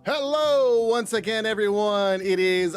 Hello, once again, everyone. It is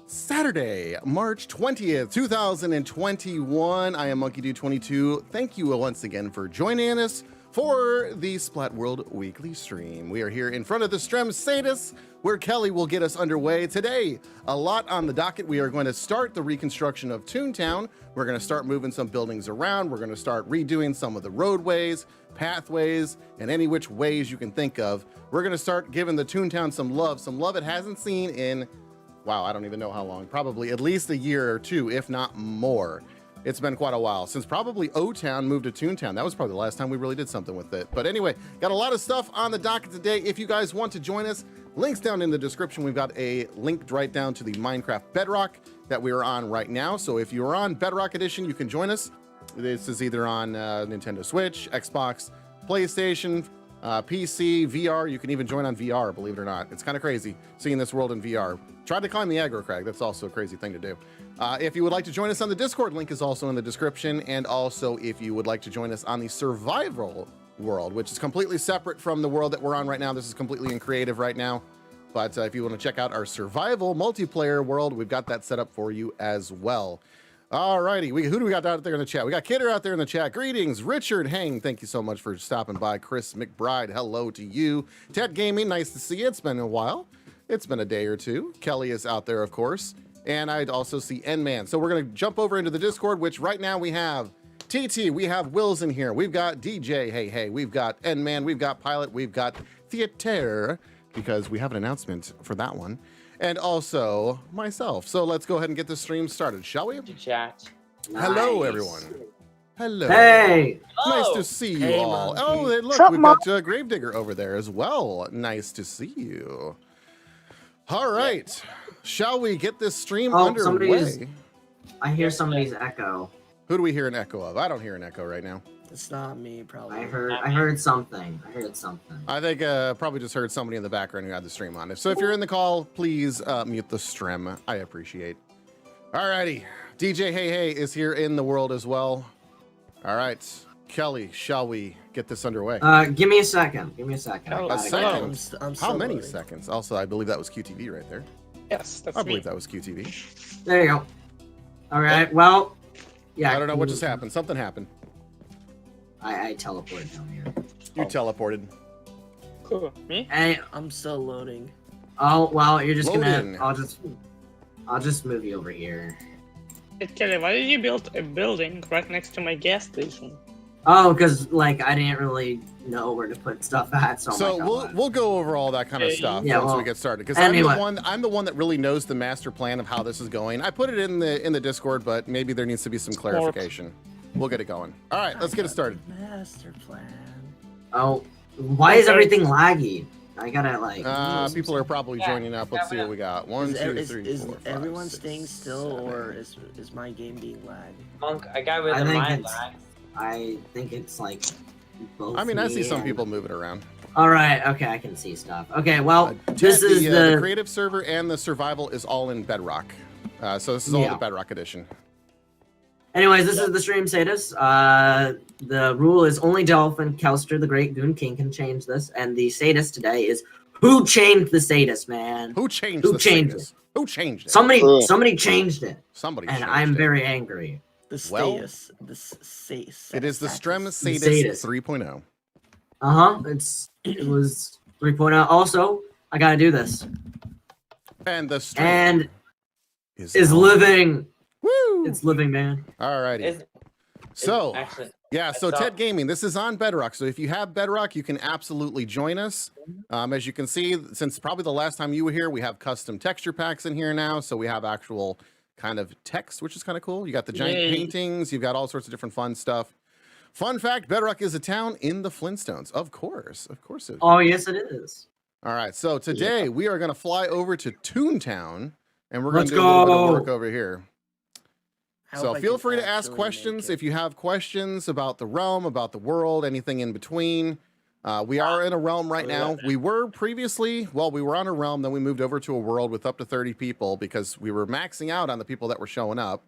Saturday, March 20th, 2021. I am MonkeyDude22. Thank you once again for joining us for the Splat World Weekly Stream. We are here in front of the Strem Satus, where Kelly will get us underway. Today, a lot on the docket. We are going to start the reconstruction of Toon Town. We're going to start moving some buildings around. We're going to start redoing some of the roadways, pathways, and any which ways you can think of. We're going to start giving the Toon Town some love it hasn't seen in, wow, I don't even know how long, probably at least a year or two, if not more. It's been quite a while since probably O-Town moved to Toon Town. That was probably the last time we really did something with it. But anyway, got a lot of stuff on the docket today. If you guys want to join us, links down in the description. We've got a link right down to the Minecraft Bedrock that we are on right now. So if you're on Bedrock Edition, you can join us. This is either on Nintendo Switch, Xbox, PlayStation, PC, VR. You can even join on VR, believe it or not. It's kind of crazy seeing this world in VR. Try to climb the aggro crag. That's also a crazy thing to do. If you would like to join us on the Discord, link is also in the description. And also, if you would like to join us on the survival world, which is completely separate from the world that we're on right now. This is completely in creative right now. But if you want to check out our survival multiplayer world, we've got that set up for you as well. All righty, who do we got out there in the chat? We got Kidder out there in the chat. Greetings, Richard Hang. Thank you so much for stopping by. Chris McBride, hello to you. Ted Gaming, nice to see you. It's been a while. It's been a day or two. Kelly is out there, of course. And I'd also see N-Man. So we're going to jump over into the Discord, which right now we have TT, we have Wills in here. We've got DJ, hey. We've got N-Man, we've got Pilot, we've got Theater, because we have an announcement for that one. And also myself. So let's go ahead and get the stream started, shall we? Chat. Hello, Nice. everyone. Hello. Hey! Nice to see you Hey, all. Monkey. Oh, look, Sup, we've got Gravedigger over there as well. Nice to see you. All right. Shall we get this stream underway? I hear somebody's echo. Who do we hear an echo of? I don't hear an echo right now. It's not me, probably. I heard something. I think probably just heard somebody in the background who had the stream on. So if you're in the call, please mute the stream. I appreciate. All righty. DJ Hey is here in the world as well. All right. Kelly, shall we get this underway? Give me a second. Oh, A second? I'm How still many loading. seconds? Also, I believe that was QTV right there. Yes, that's I me. believe that was QTV. There you go. All right. Well, yeah. I don't know what just happened. Something happened. I teleported down here. You teleported. Cool. Me? Hey. I'm still loading. Oh well, you're just Loading. gonna. I'll just move you over here. Hey, Kelly, why did you build a building right next to my gas station? Oh, because like I didn't really know where to put stuff at. So, So I'm like, we'll go over all that kind of Yeah, stuff yeah, once well, we get started, because anyway. I'm the one that really knows the master plan of how this is going. I put it in the Discord, but maybe there needs to be some clarification. We'll get it going. All right, let's get it started. Master plan. oh, why is everything laggy? I gotta like. People are probably joining up. Let's see what we got. One, two, three, Is four, five, everyone six, staying still, 7. or is my game being lagged? Monk, I got rid I of think my it's- lag. I think it's like. Both I mean, I see me some and- people moving around. All right. Okay, I can see stuff. Okay. Well, Ted, this is the creative server and the survival is all in Bedrock. So this is all Yeah. the Bedrock edition. Anyways, this is the Stream Satus. The rule is only Dolphin, Kelster, the Great Goon King can change this, and the Satus today is who changed the Satus, man? Who changed Who the changed status? Who changed it? Somebody changed it, Somebody and changed I'm it. very angry. The Well, status. The status. It is the Strem Satus Satus. 3.0. It was 3.0. Also, I gotta do this. And the stream And is on. on. living. Woo! It's living, man. Alrighty. Is- So, actually, yeah, so saw- Ted Gaming, this is on Bedrock. So if you have Bedrock, you can absolutely join us. As you can see, since probably the last time you were here, we have custom texture packs in here now. So we have actual kind of text, which is kind of cool. You got the giant Yay. paintings. You've got all sorts of different fun stuff. Fun fact, Bedrock is a town in the Flintstones. Of course. Of course it is. Oh yes, it is. All right, so today we are going to fly over to Toon Town, and we're going Let's to do a little bit of go. work over here. How So if I feel can free to ask actually questions make it? if you have questions about the realm, about the world, anything in between. We are in a realm right now. We were previously, well, we were on a realm, then we moved over to a world with up to 30 people because we were maxing out on the people that were showing up.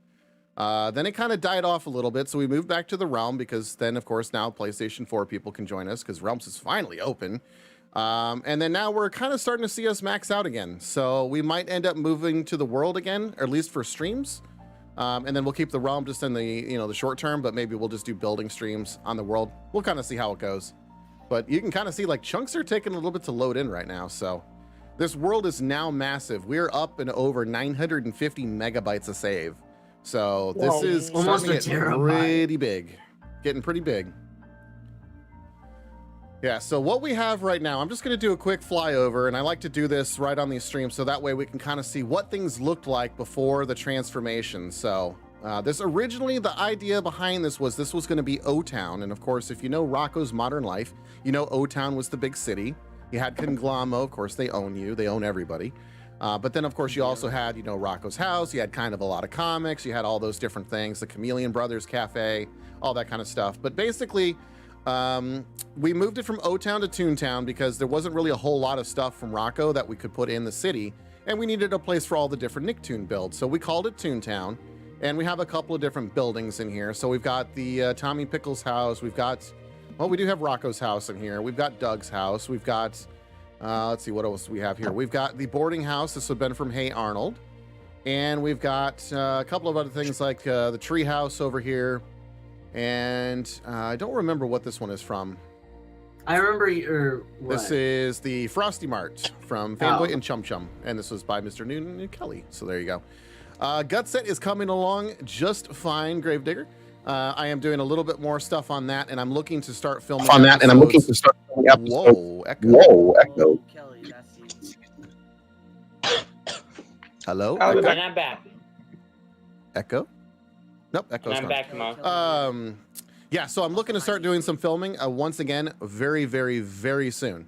Then it kind of died off a little bit, so we moved back to the realm because then, of course, now PlayStation 4 people can join us because Realms is finally open. And then now we're kind of starting to see us max out again. So we might end up moving to the world again, or at least for streams. And then we'll keep the realm just in the, the short term, but maybe we'll just do building streams on the world. We'll kind of see how it goes. But you can kind of see like chunks are taking a little bit to load in right now. So this world is now massive. We're up and over 950 megabytes of save. So this Whoa. is Almost starting to a get terabyte. pretty big, getting pretty big. Yeah, so what we have right now, I'm just going to do a quick flyover, and I like to do this right on these streams so that way we can kind of see what things looked like before the transformation. So this originally, the idea behind this was going to be O-Town. And of course, if you know Rocco's Modern Life, you know O-Town was the big city. You had Conglamo, of course, they own you. They own everybody. But then, of course, you also had, Rocco's house. You had kind of a lot of comics. You had all those different things, the Chameleon Brothers Cafe, all that kind of stuff. But basically, we moved it from O-Town to Toon Town because there wasn't really a whole lot of stuff from Rocco that we could put in the city. And we needed a place for all the different Nicktoon builds. So we called it Toon Town. And we have a couple of different buildings in here. So we've got the Tommy Pickles house. We've got, well, we do have Rocco's house in here. We've got Doug's house. We've got... let's see, what else do we have here? We've got the boarding house. This would have been from Hey Arnold. And we've got a couple of other things like the tree house over here. And I don't remember what this one is from. I remember This is the Frosty Mart from Fanboy and Chum Chum. And this was by Mr. Noonan and Kelly. So there you go. Gutset is coming along just fine, Gravedigger. I am doing a little bit more stuff on that, and I'm looking to start filming on that, and I'm looking to start filming episodes. Whoa, echo. Whoa, echo. Kelly, that's you. Hello? I'll be Echo? back. I'm back. Echo? Nope, echo's I'm gone. back, Mo. Yeah, so I'm looking to start doing some filming once again very, very, very soon.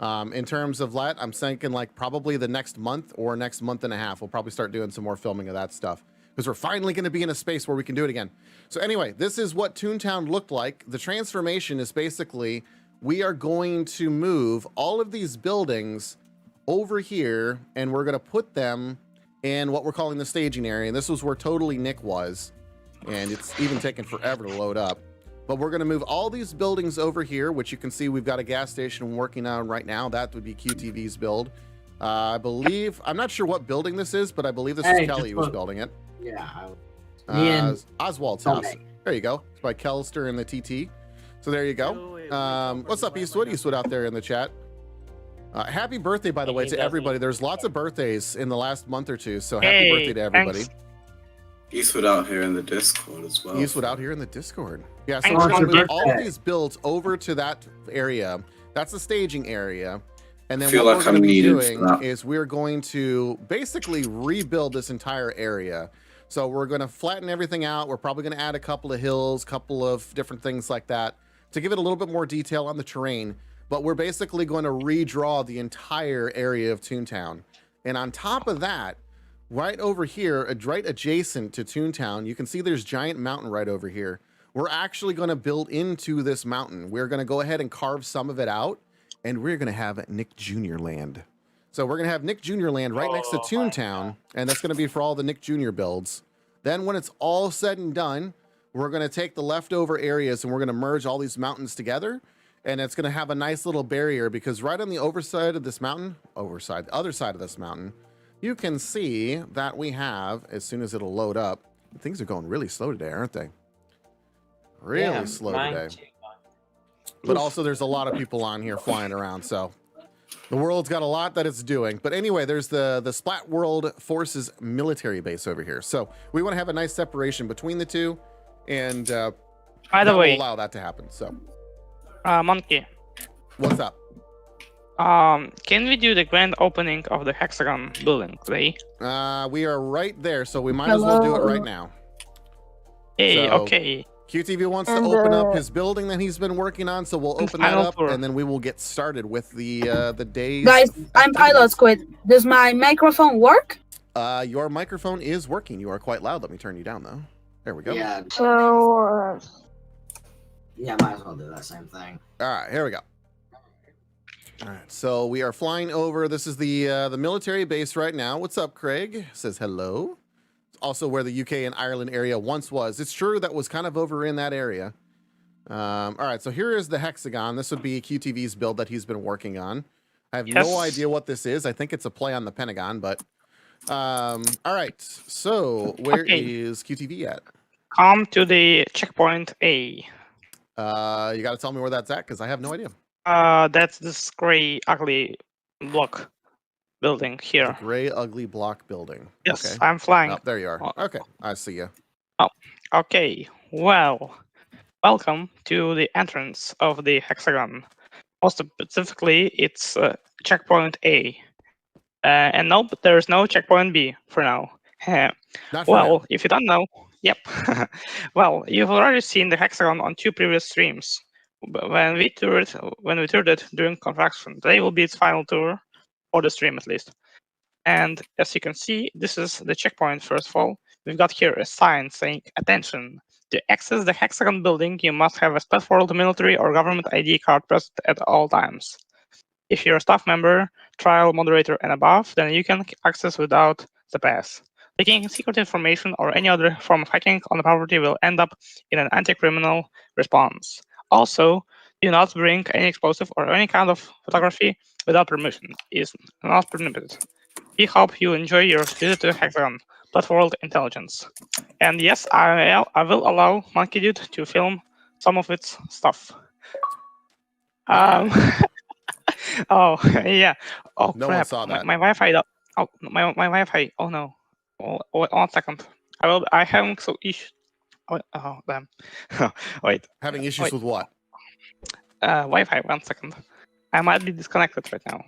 In terms of that, I'm thinking like probably the next month or next month and a half, we'll probably start doing some more filming of that stuff because we're finally going to be in a space where we can do it again. So anyway, this is what Toontown looked like. The transformation is basically we are going to move all of these buildings over here and we're going to put them in what we're calling the staging area. And this was where Totally Nick was. And it's even taken forever to load up. But we're going to move all these buildings over here, which you can see we've got a gas station working on right now. That would be QTV's build. I believe, I'm not sure what building this is, but I believe this is Kelly who was building it. Yeah. Me and Oswald's house. There you go. It's by Kelster and the TT. So there you go. What's up, Eastwood? Eastwood out there in the chat. Happy birthday, by the way, to everybody. There's lots of birthdays in the last month or two, so happy birthday to everybody. Thanks. Eastwood out here in the Discord as well. Eastwood out here in the Discord. Yeah, so Thanks, we're going to move birthday. all of these builds over to that area. That's the staging area. And then Feel what like we're going to I'm be needed doing for that. is we're going to basically rebuild this entire area. So we're going to flatten everything out. We're probably going to add a couple of hills, couple of different things like that to give it a little bit more detail on the terrain. But we're basically going to redraw the entire area of Toontown. And on top of that, right over here, right adjacent to Toontown, you can see there's Giant Mountain right over here. We're actually going to build into this mountain. We're going to go ahead and carve some of it out, and we're going to have Nick Jr. Land. So we're going to have Nick Jr. Land right next to Toontown, and that's going to be for all the Nick Jr. builds. Then when it's all said and done, we're going to take the leftover areas and we're going to merge all these mountains together, and it's going to have a nice little barrier because right on the overside of this mountain, the other side of this mountain, you can see that we have, as soon as it'll load up, things are going really slow today, aren't they? Really slow today. But also there's a lot of people on here flying around, so the world's got a lot that it's doing. But anyway, there's the Splat World Forces military base over here. So we want to have a nice separation between the two, and By the that way, will allow that to happen. So Monkey, what's up? can we do the grand opening of the Hexagon building today? We are right there, so we might as well do it right now. Hey, So- okay. QTV wants to open up his building that he's been working on, so we'll open that Final up, tour. and then we will get started with the days. Guys, I'm Pilot Squid. Does my microphone work? Your microphone is working. You are quite loud. Let me turn you down, though. There we go. Yeah, So, yeah, might as well do that same thing. All right, here we go. All right, so we are flying over. This is the military base right now. What's up, Craig? Says hello. It's also where the UK and Ireland area once was. It's true that was kind of over in that area. All right, so here is the Hexagon. This would be QTV's build that he's been working on. I have no idea what this is. I think it's a play on the Pentagon, but all right. So where is QTV at? Come to the checkpoint A. You got to tell me where that's at because I have no idea. That's this gray, ugly block building here. The gray, ugly block building. Yes, Okay. I'm flying. Oh, there you are. Oh. Okay, I see you. Okay, well, welcome to the entrance of the Hexagon. More specifically, it's checkpoint A. And nope, there's no checkpoint B for now. Not for Well, now. if you don't know, yep. Well, you've already seen the Hexagon on 2 previous streams. When we toured it during construction, today will be its final tour, or the stream at least. And as you can see, this is the checkpoint. First of all, we've got here a sign saying "Attention! To access the Hexagon building, you must have a Splat World military or government ID card present at all times. If you're a staff member, trial, moderator, and above, then you can access without the pass. Leaking secret information or any other form of hacking on the property will end up in an anti-criminal response. Also, do not bring any explosive or any kind of photography without permission. It is not permitted. We hope you enjoy your visit to Hexagon, Splat World Intelligence. And yes, I will allow Monkey Dude to film some of its stuff. Oh yeah. Oh No crap! one saw that. My Wi-Fi. Oh my Wi-Fi. Oh no. Oh, 1 second. I have so issues. Oh damn. Wait. Having issues Wait. with what? Wi-Fi. 1 second. I might be disconnected right now.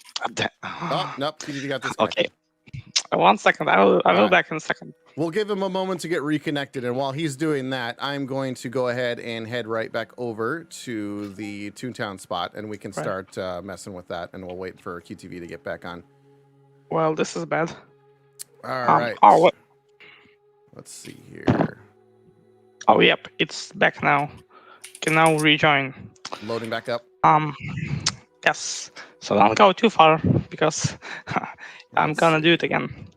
Oh, nope. QTV got disconnected. Okay. 1 second. I will right. back in a second. We'll give him a moment to get reconnected, and while he's doing that, I'm going to go ahead and head right back over to the Toon Town spot, and we can start messing with that, and we'll wait for QTV to get back on. Well, this is bad. All right. Oh, what? Let's see here. Oh, yep. It's back now. You can now rejoin. Loading back up. Yes. So don't go too far because I'm gonna do it again.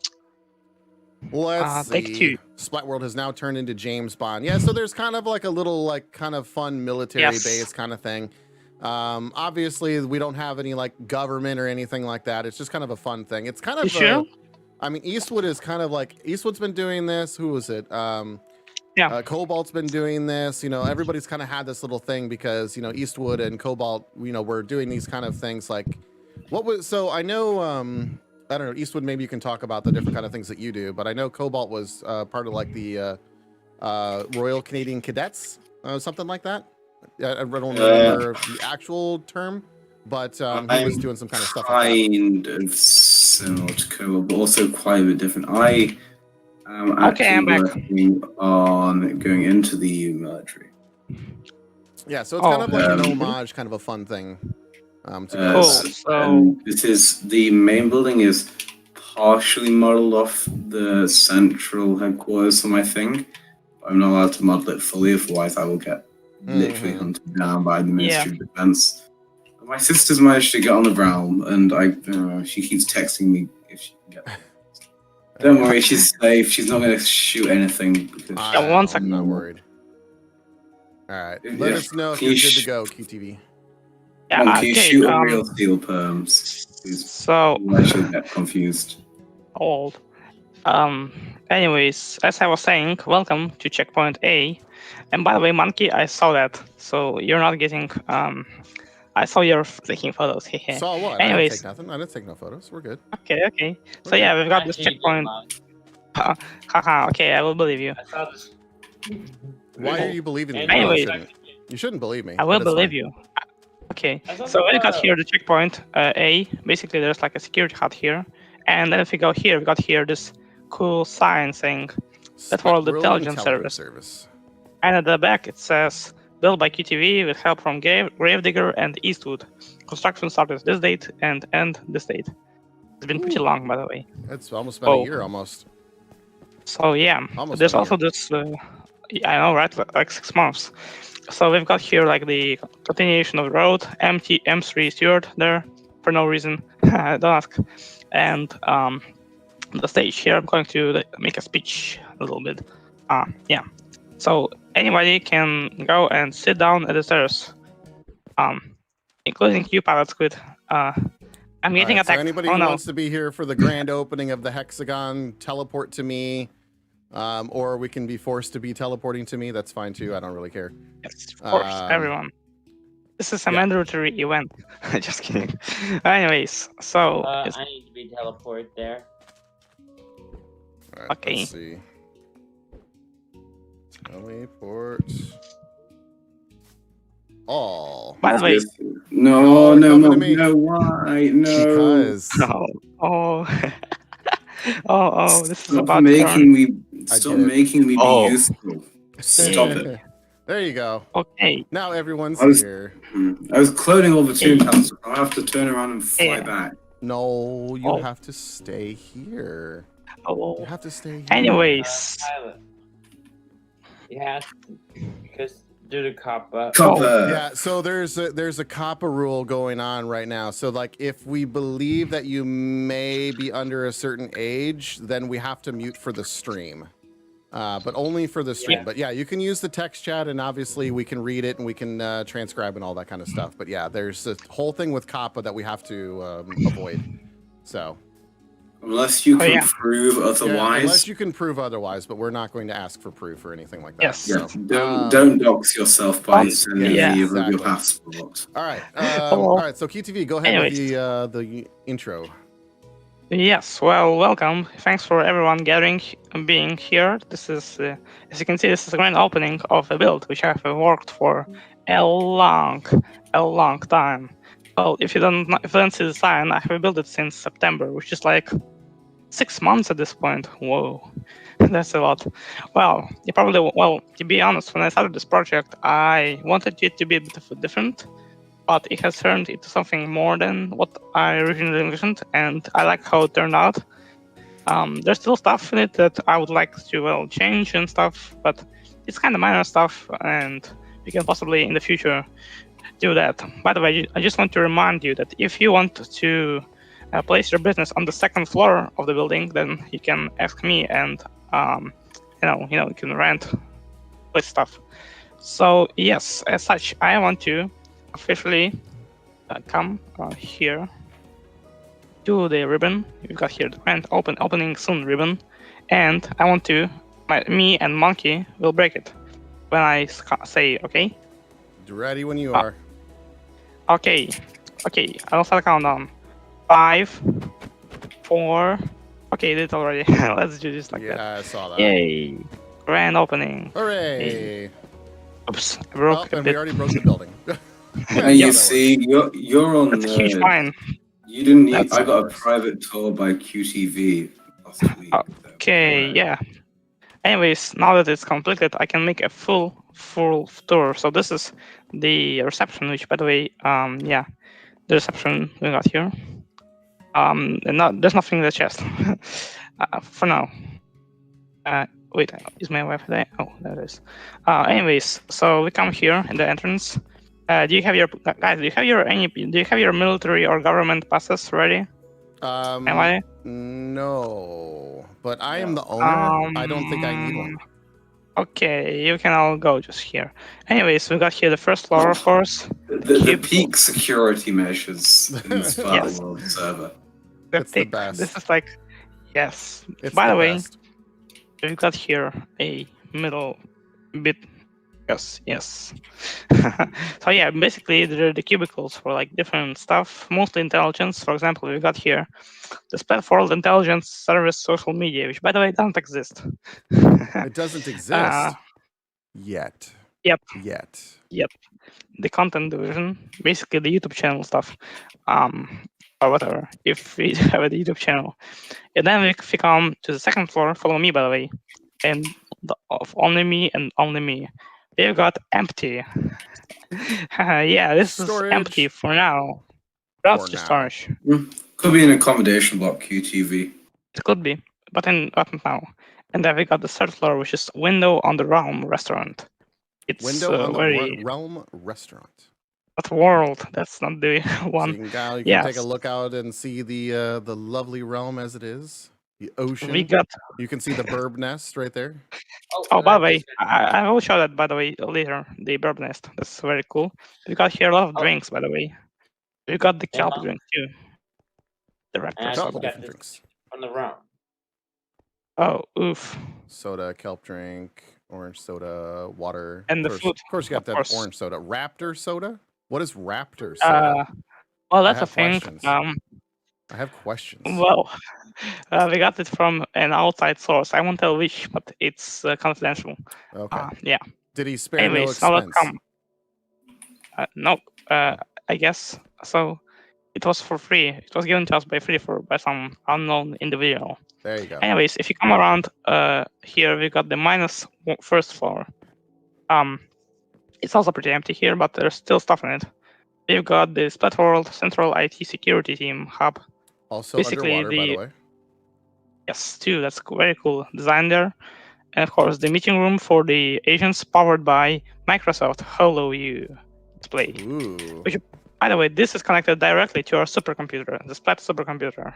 Let's take see. 2. Splat World has now turned into James Bond. Yeah, so there's kind of like a little like kind of fun military base kind of thing. Obviously we don't have any like government or anything like that. It's just kind of a fun thing. It's kind of sure? I mean, Eastwood is kind of like Eastwood's been doing this. Who was it? Cobalt's been doing this. You know, everybody's kind of had this little thing because, you know, Eastwood and Cobalt, you know, were doing these kind of things like so I know I don't know, Eastwood, maybe you can talk about the different kind of things that you do, but I know Cobalt was part of like the Royal Canadian Cadets, something like that. I don't remember the actual term, but he was doing some kind of stuff like that. Kind of similar to Cobalt, but also quite a bit different. I am actually working on going into the EU military. Yeah, so it's kind of like an homage, kind of a fun thing. And this is the main building is partially modeled off the central headquarters for my thing. I'm not allowed to model it fully, otherwise I will get literally hunted down by the Ministry of Defense. My sister's managed to get on the realm, and she keeps texting me if she can get. Don't worry, she's safe. She's not going to shoot anything. One second. I'm not worried. All right, let us know if you're good to go, QTV. Yeah, can you shoot a real steel perms? So I should get confused. Old. Anyways, as I was saying, welcome to checkpoint A. And by the way, Monkey, I saw that. So you're not getting. I saw you're taking photos. Saw what? Anyways, I didn't take nothing. I didn't take no photos. We're good. Okay. So yeah, we've got this checkpoint. Haha. Okay, I will believe you. Why are you believing me? Anyways, you shouldn't believe me. I will believe you. Okay, so we got here the checkpoint A. Basically, there's like a security hut here, and then if we go here, we got here this cool sign saying "Splat World Intelligence Service." And at the back it says "Built by QTV with help from Gravedigger and Eastwood. Construction started this date and end this date." It's been pretty long, by the way. It's almost been a year, almost. So yeah, there's also this. I know, right? Like 6 months. So we've got here like the continuation of the road, empty M3 Stewart there for no reason. Don't ask. And the stage here, I'm going to make a speech a little bit. Yeah. So anybody can go and sit down at the stairs, including you, Pilot Squid. I'm getting Alright, so attacked. anybody Oh who no! wants to be here for the grand opening of the Hexagon, teleport to me. Or we can be forced to be teleporting to me. That's fine too. I don't really care. Yes, of course, everyone. This is a mandatory event. Just kidding. Anyways, so I need to be teleported there. All right, Okay. Let's see. Teleport. All. by the way, No, No, no, come no, to me. no, why? No. Because oh, this is Stop about making me I stop did it. making me be Oh. useful. Stop it. There you go. Okay. Now everyone's I was- here. I was cloning all the Toon Towns, so I'll have to turn around and fly Yeah. back. No, you Oh. have to stay here. You Oh. have to stay here. Anyways, Pilot. Yeah, because due to Kappa. Copper. Yeah, so there's a COPPA rule going on right now. So like if we believe that you may be under a certain age, then we have to mute for the stream. But only for the stream. Yeah. But yeah, you can use the text chat and obviously we can read it and we can transcribe and all that kind of stuff. But yeah, there's a whole thing with COPPA that we have to avoid. So Unless you Oh, can yeah. prove yeah, otherwise. unless you can prove otherwise, but we're not going to ask for proof or anything like that. Yes. Yeah, So, don't dox yourself by sending yeah, any of your exactly. passport. all right. Hello. All right. So KTV, go ahead Anyways. with the intro. yes. Well, welcome. Thanks for everyone gathering and being here. This is, as you can see, this is a grand opening of a build which I have worked for a long time. Well, if you don't see the sign, I have built it since September, which is like 6 months at this point. Whoa, that's a lot. Well, to be honest, when I started this project, I wanted it to be a bit different, but it has turned into something more than what I originally envisioned, and I like how it turned out. There's still stuff in it that I would like to change and stuff, but it's kind of minor stuff, and we can possibly in the future do that. By the way, I just want to remind you that if you want to place your business on the second floor of the building, then you can ask me, and you can rent place stuff. So yes, as such, I want to officially come here to the ribbon. We've got here the grand opening soon ribbon, and I want to me and Monkey will break it when I say okay. Ready when you are. Okay. I'll start the countdown. 5, 4. Okay, did it already. Let's do this like that. Yeah, I saw that. Yay! Grand opening. Hooray! Oops, I Oh, broke a and we bit. already broke the building. And Yeah, you that see, you're on That's a huge nerd. fine. You didn't need. That's I got a worse. private tour by QTV last week. Okay, yeah. Anyways, now that it's completed, I can make a full tour. So this is the reception, which, by the way, the reception we got here. There's nothing in the chest for now. Wait, is my Wi-Fi there? Oh, there it is. Anyways, so we come here in the entrance. Do you have your guys? Do you have your military or government passes ready? Am I? No, but I am the owner. I don't think I need one. Okay, you can all go just here. Anyways, we got here the first floor, of course. The peak security measures in the Splat Yes. World server. It's the best. This is like, yes. It's By the way, best. we've got here a middle bit. Yes. So yeah, basically they're the cubicles for like different stuff, mostly intelligence. For example, we've got here the Splat World Intelligence Service Social Media, which by the way doesn't exist. It doesn't exist yet. Yep. Yet. The content division, basically the YouTube channel stuff, or whatever, if we have a YouTube channel. And then if we come to the second floor, follow me by the way, and of only me and only me. They've got empty. Yeah, this Storage. is empty for now. That's For just now. storage. Could be an accommodation block, QTV. It could be, but not now. And then we got the third floor, which is window on the Realm restaurant. It's Window on the very Realm restaurant. not world. That's not the So one. you can, you can Yes. take a look out and see the lovely realm as it is. The ocean. We got. You can see the bird nest right there. Oh, by the that's way, just- I will show that. By the way, later the bird nest. That's very cool. We got here a lot of Oh. drinks. By the way, we got the kelp Yeah. drink too. The And I raptor just Couple soda. got different this drinks. on the round. Oh, oof. Soda, kelp drink, orange soda, water. And the Of food, course, you have of to have course. orange soda. Raptor soda? What is Raptor soda? Well, that's a have thing. questions. I have questions. Well, we got it from an outside source. I won't tell which, but it's confidential. Okay. Yeah. Did he spare Anyways, no now expense? let's come. No, I guess so. It was for free. It was given to us by some unknown individual. There you go. Anyways, if you come around here, we got the first floor. It's also pretty empty here, but there's still stuff in it. We've got the Splat World Central IT Security Team hub. Also basically underwater, by the the- way. Yes, too. That's very cool design there. And of course, the meeting room for the agents powered by Microsoft HoloView display. Ooh. By the way, this is connected directly to our supercomputer, the Splat supercomputer,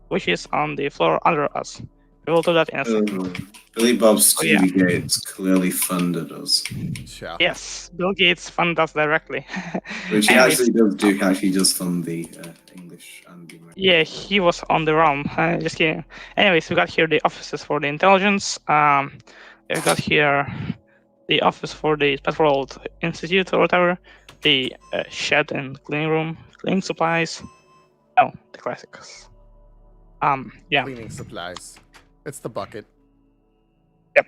which is on the floor under us. We will do that in a second. Billy Bob's Oh, yeah. Stevie Gates clearly funded us, Yeah. Yes, Bill Gates funded us directly. which he Anyways, actually does do. Actually, just fund the English and the American. yeah, he was on the run. Just kidding. Anyways, we got here the offices for the intelligence. We got here the office for the Splat World Institute or whatever. The shed and cleaning room, cleaning supplies. Oh, the classics. Yeah. Cleaning supplies. It's the bucket. Yep.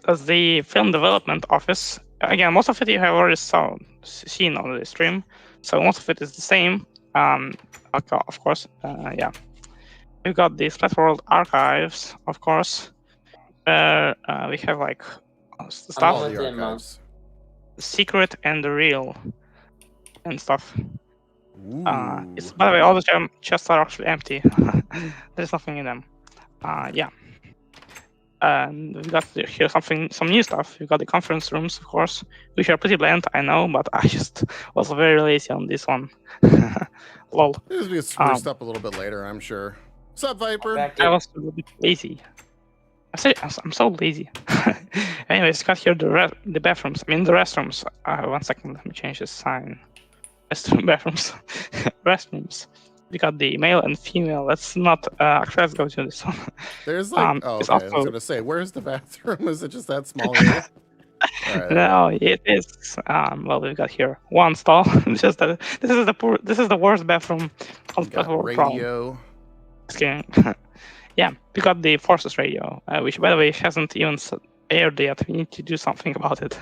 That's the film development office. Again, most of it you have already seen on the stream, so most of it is the same. Of course, yeah. We've got the Splat World archives, of course. We have like All stuff, with the him, archives. secret and the real, and stuff. Ooh. It's by the way, all the chests are actually empty. There's nothing in them. Yeah. And we got here some new stuff. We got the conference rooms, of course, which are pretty bland, I know, but I just was very lazy on this one. Lol. This will be spruced up a little bit later, I'm sure. What's up, Viper? Back I in. was a little bit lazy. I'm so lazy. Anyways, got here the bathrooms. I mean the restrooms. 1 second, let me change this sign. Bathrooms. Restrooms. We got the male and female. Let's not actually let's go to this one. There's like, oh, it's okay. I was also- gonna say, where's the bathroom? Is it just that small area? All right. No, it is. Well, we've got here one stall. It's just that this is the worst bathroom on We got Splat World Pro. radio. Just kidding. Yeah, we got the Forces radio, which by the way hasn't even aired yet. We need to do something about it.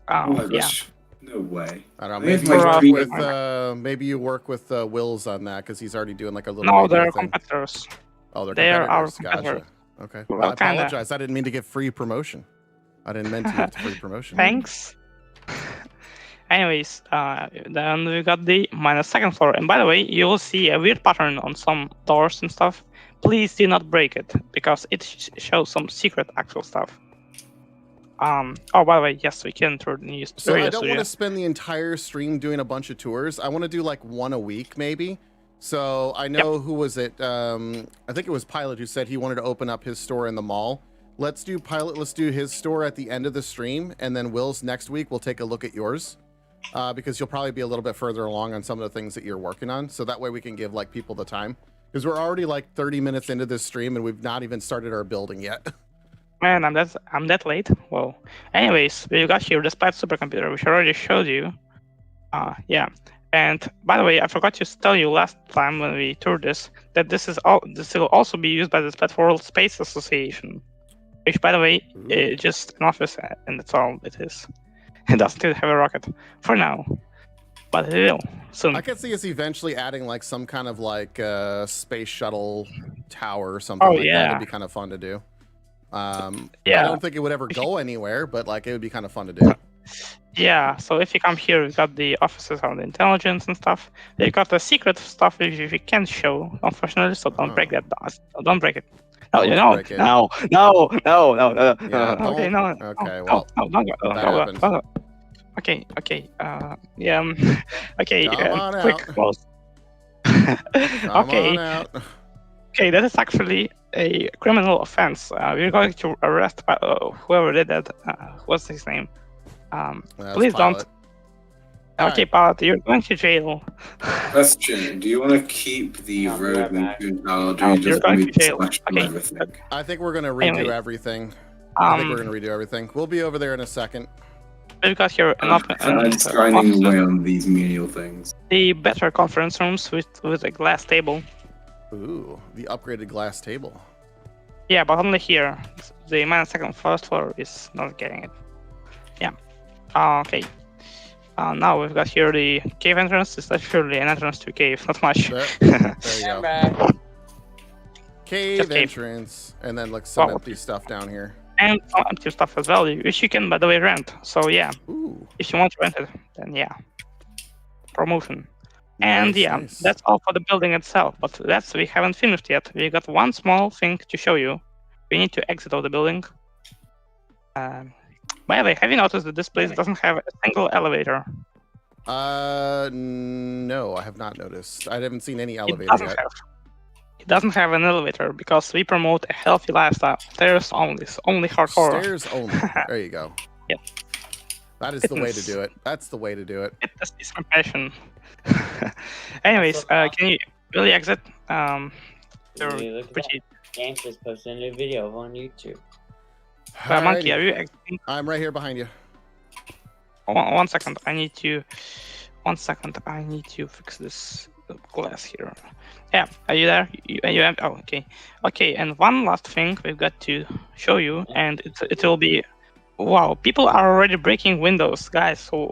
Oh my Yeah. gosh. No way. I don't know. I think Maybe it's you my work tweet. with maybe you work with Wills on that because he's already doing like a little. No, radio they're thing. competitors. Oh, they're they're our competitors. Gotcha. competitors. Okay. Well, Well, I kinda. apologize. I didn't mean to give free promotion. I didn't mean to give free promotion. Thanks. Anyways, then we got the -2nd floor. And by the way, you will see a weird pattern on some doors and stuff. Please do not break it because it shows some secret actual stuff. Oh, by the way, yes, we can tour the new So I area don't studio. want to spend the entire stream doing a bunch of tours. I want to do like one a week, maybe. So I know who was it? I think it was Pilot who said he wanted to open up his store in the mall. Let's do Pilot. Let's do his store at the end of the stream, and then Will's next week. We'll take a look at yours because you'll probably be a little bit further along on some of the things that you're working on. So that way we can give like people the time because we're already like 30 minutes into this stream and we've not even started our building yet. Man, I'm that late. Well, anyways, we got here the Splat supercomputer, which I already showed you. Yeah. And by the way, I forgot to tell you last time when we toured this that this will also be used by the Splat World Space Association, which, by the way, is just an office, and that's all it is. It doesn't have a rocket for now, but it will soon. I could see us eventually adding like some kind of like space shuttle tower or something like that. yeah. It'd be kind of fun to do. I Yeah. don't think it would ever go anywhere, but like it would be kind of fun to do. Yeah, so if you come here, we've got the offices on the intelligence and stuff. They've got the secret stuff which we can't show, unfortunately, so don't break that. Don't break it. No, Don't you know, break it. no. Yeah, Okay, no. Okay, well, don't go. that happened. Okay. Yeah. Okay. Come on Quick out. close. Come Okay. on out. Okay, that is actually a criminal offense. We're going to arrest whoever did that. What's his name? Please Pilot. All Okay, right. Pilot, you're going to jail. Question: do you want to keep the I'll be road right in back. Toon Town, or do Oh, you you're just going want me to to jail. slash from Okay, everything? I think we're gonna redo Anyway, everything. I think we're gonna redo everything. We'll be over there in a second. we've got here enough I'm just grinding away on these menial things. the better conference rooms with a glass table. Ooh, the upgraded glass table. Yeah, but only here. The -2nd first floor is not getting it. Yeah. Okay. Now we've got here the cave entrance. It's actually an entrance to a cave, not much. There you I'm go. back. Cave Just cave. entrance, and then like some Well, empty stuff down here. And some empty stuff as well, which you can, by the way, rent. So yeah, Ooh. if you want to rent it, then yeah. Promotion. And Nice, yeah, nice. that's all for the building itself. But we haven't finished yet. We got one small thing to show you. We need to exit out the building. By the way, have you noticed that this place doesn't have a single elevator? No, I have not noticed. I haven't seen any It elevator doesn't yet. have. It doesn't have an elevator because we promote a healthy lifestyle. Stairs only hardcore. Stairs only. There you go. Yep. That is the way to Fitness. do it. That's the way to do it. Fitness is my passion. Anyways, can you really exit? Hey, You're look at that. pretty. James just posted a new video on YouTube. Monkey, Alrighty. are you exiting? I'm right here behind you. One second. I need to. 1 second. I need to fix this glass here. Yeah, are you there? Oh, okay. Okay, and one last thing we've got to show you, and it will be. Wow, people are already breaking windows, guys. So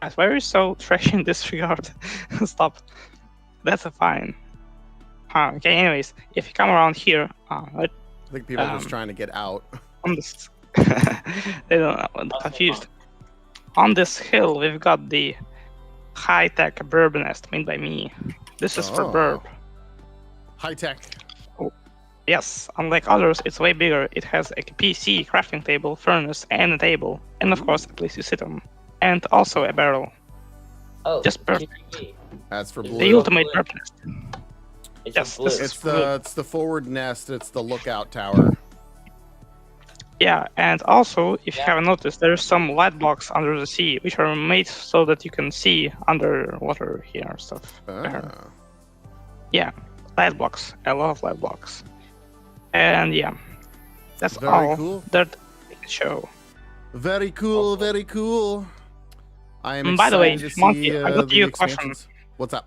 guys, why are you so trash in this regard? Stop. That's a fine. Okay. Anyways, if you come around here, I think people are just trying to get out. on this, they don't know. I'm confused. On this hill, we've got the high-tech burb nest made by me. This is for Oh. burb. High tech. Yes, unlike others, it's way bigger. It has a PC, crafting table, furnace, and a table, and of course a place to sit on, and also a barrel. Oh, Just perfect. TV. That's for The blue. ultimate burb nest. It's Yes, a this blue. is- It's the forward nest. It's the lookout tower. Yeah, and also, if you haven't noticed, there's some light blocks under the sea, which are made so that you can see underwater here stuff. Ah. Yeah, light blocks. A lot of light blocks. And yeah, that's Very all cool. that we can show. Very cool. Very cool. I am By the way, excited to Monkey, see I got the you a question. expansions. What's up?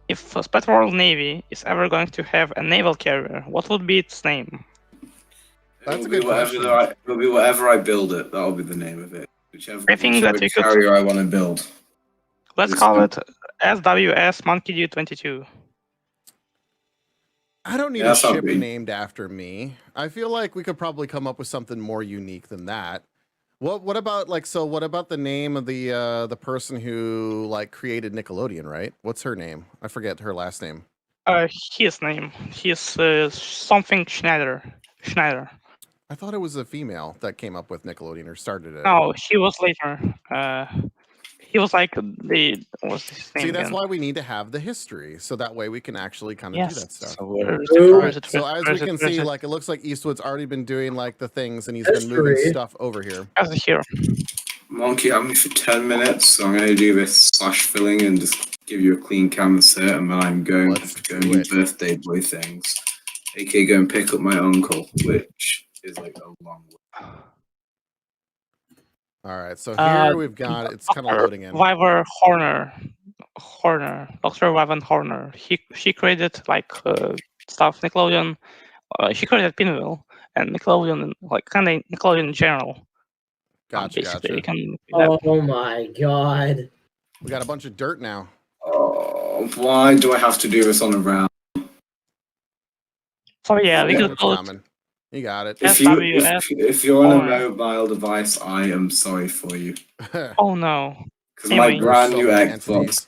If Splat World Navy is ever going to have a naval carrier, what would be its name? That's a It'll be good question. It'll be whatever I build it. That'll be the name of it. Whichever, I think that we could- carrier I want to build. Let's This call one. it SWS Monkey Dew 22. I don't need Yeah, a sounds ship good. named after me. I feel like we could probably come up with something more unique than that. What about what about the name of the person who like created Nickelodeon, right? What's her name? I forget her last name. His name. He's something Schneider. Schneider. I thought it was a female that came up with Nickelodeon or started it. No, he was later. He was like what's his name? See, that's again? why we need to have the history, so that way we can actually kind of Yes. do that stuff. So where is Ooh. it? Where is it? So as Where we is it? can Where is see, it? like it looks like Eastwood's already been doing like the things, and he's been moving History. stuff over here. As here. Monkey, have me for 10 minutes, so I'm going to do this slash filling and just give you a clean canvas here, and then I'm going Let's to go do do it. birthday boy things. aka go and pick up my uncle, which is like a long way. All right, so here we've got it's kind of loading in. Wyver Horner, Dr. Wyvern Horner. She created like stuff Nickelodeon. She created Pinwheel and Nickelodeon, like kind of Nickelodeon in general. Gotcha, Basically, you gotcha. can. Oh my god. We got a bunch of dirt now. Oh, why do I have to do this on a round? So yeah, we Yeah, could it's call it. coming. You got it. If you're on a Horner. mobile device, I am sorry for you. Oh no. Because Anyway. my brand new There's so many Xbox, entities.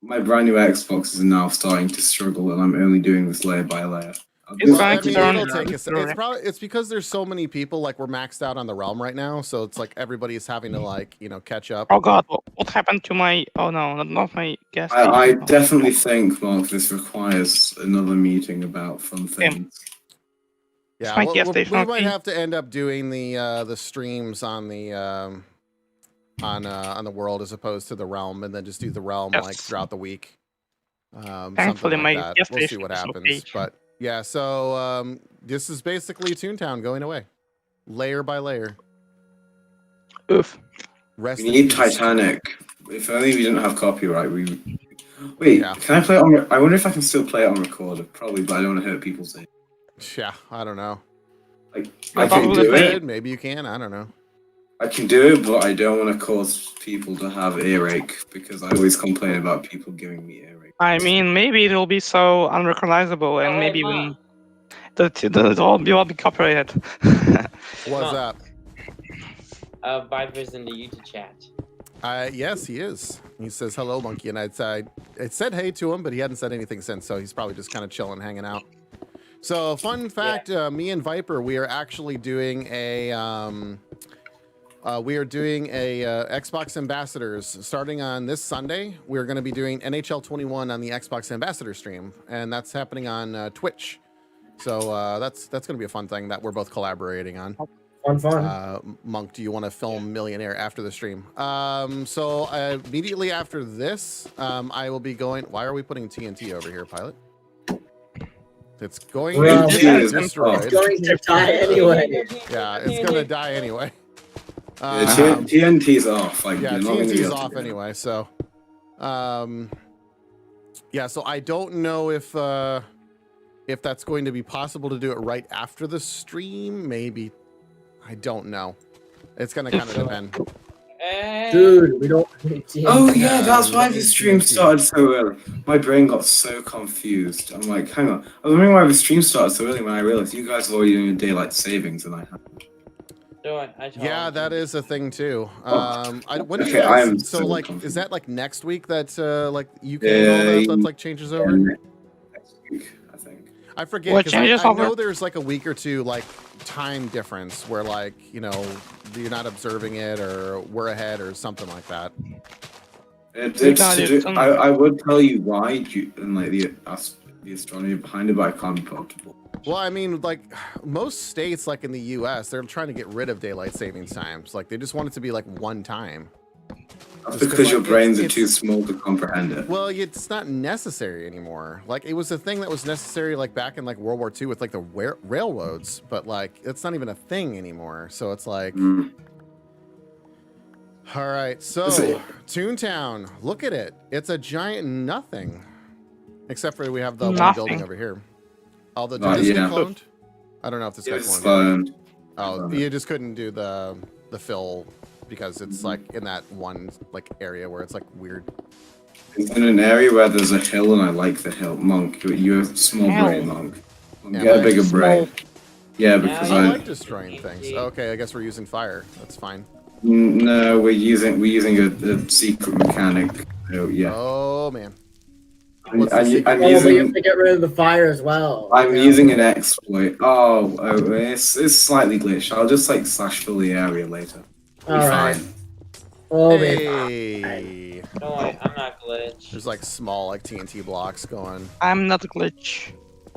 my brand new Xbox is now starting to struggle, and I'm only doing this layer by layer. It's Well, going I to mean, turn it'll take into us. It's because there's so many people. Like we're maxed out on the realm right now, so it's like everybody's having to like catch up. Oh god, what happened to my? Oh no, not my guest. I agent. definitely think, Mark, this requires another meeting about fun things. Yeah, my well, gas we station might okay? have to end up doing the streams on the on the world as opposed to the realm, and then just do the realm like Yes. throughout the week. Thankfully, Something my like that. gas We'll see station what is happens. okay. But yeah, so this is basically Toontown going away, layer by layer. Oof. Rest We in need peace. Titanic. If only we didn't have copyright, we. Wait, Yeah. can I play it on? I wonder if I can still play it on recorder. Probably, but I don't want to hurt people's ears. Yeah, I don't know. Like, Yeah, I can probably do play it. it. Maybe you can. I don't know. I can do it, but I don't want to cause people to have earache because I always complain about people giving me earache. I mean, maybe it'll be so unrecognizable, and Oh, maybe hey, even it'll all be copyrighted. What's Mom. up? Viper's in the YouTube chat. Yes, he is. He says hello, monkey, and I said hey to him, but he hadn't said anything since, so he's probably just kind of chilling, hanging out. So, fun fact: me and Viper, we are actually doing a Xbox Ambassadors starting on this Sunday. We're going to be doing NHL 21 on the Xbox Ambassador stream, and that's happening on Twitch. So that's going to be a fun thing that we're both collaborating on. Fun. Monk, do you want to film Millionaire after the stream? So immediately after this, I will be going. Why are we putting TNT over here, Pilot? It's going Well, to yeah, get it's destroyed. Going to die anyway. Yeah, it's going to die anyway. TNT's off. Like, Yeah, you're not gonna be TNT's able to off do it. anyway. So, yeah. So I don't know if that's going to be possible to do it right after the stream. Maybe. I don't know. It's gonna kind of depend. Dude, we don't. Oh yeah, that's why the TNT. stream started so early. My brain got so confused. I'm like, hang on. I was wondering why the stream started so early when I realized you guys were already doing daylight savings and I haven't. Yeah, that is a thing too. When do you Okay, I guys? am So so like, confused. is that like next week that like UK and all that like changes over? Next week, I think. I forget What because changes I over? know there's like a week or two like time difference where like you're not observing it or we're ahead or something like that. It's got to it. do, I would tell you why and like the astronomy behind it, but I can't be comfortable. Well, I mean, like most states, like in the U.S., they're trying to get rid of daylight savings times. Like they just want it to be like one time. That's Just 'cause, because your like, brains are it's- too small to comprehend it. Well, it's not necessary anymore. Like it was a thing that was necessary like back in like World War II with like the railroads, but like it's not even a thing anymore. So it's like, all right. So Toontown, look at it. It's a giant nothing, except for we have the one Nothing. building over here. Although did Oh, this get yeah. cloned? I don't know if this got It's cloned. fun. Oh, you just couldn't do the fill because it's like in that one like area where it's like weird. It's in an area where there's a hill, and I like the hill. Monk, you're a small Hell. brain, Monk. Yeah, Get a mine's bigger small. brain. Yeah, because I I. like destroying things. Okay, I guess we're using fire. That's fine. No, we're using a secret mechanic. So yeah. Oh man. I'm What's the secret? Oh, but you have using to get rid of the fire as well. I'm Yeah. using an exploit. Oh, it's slightly glitched. I'll just like slash fill the area later. Be All right. fine. Oh, man. Hey. Don't worry, I'm not glitch. There's like small like TNT blocks going. I'm not a glitch.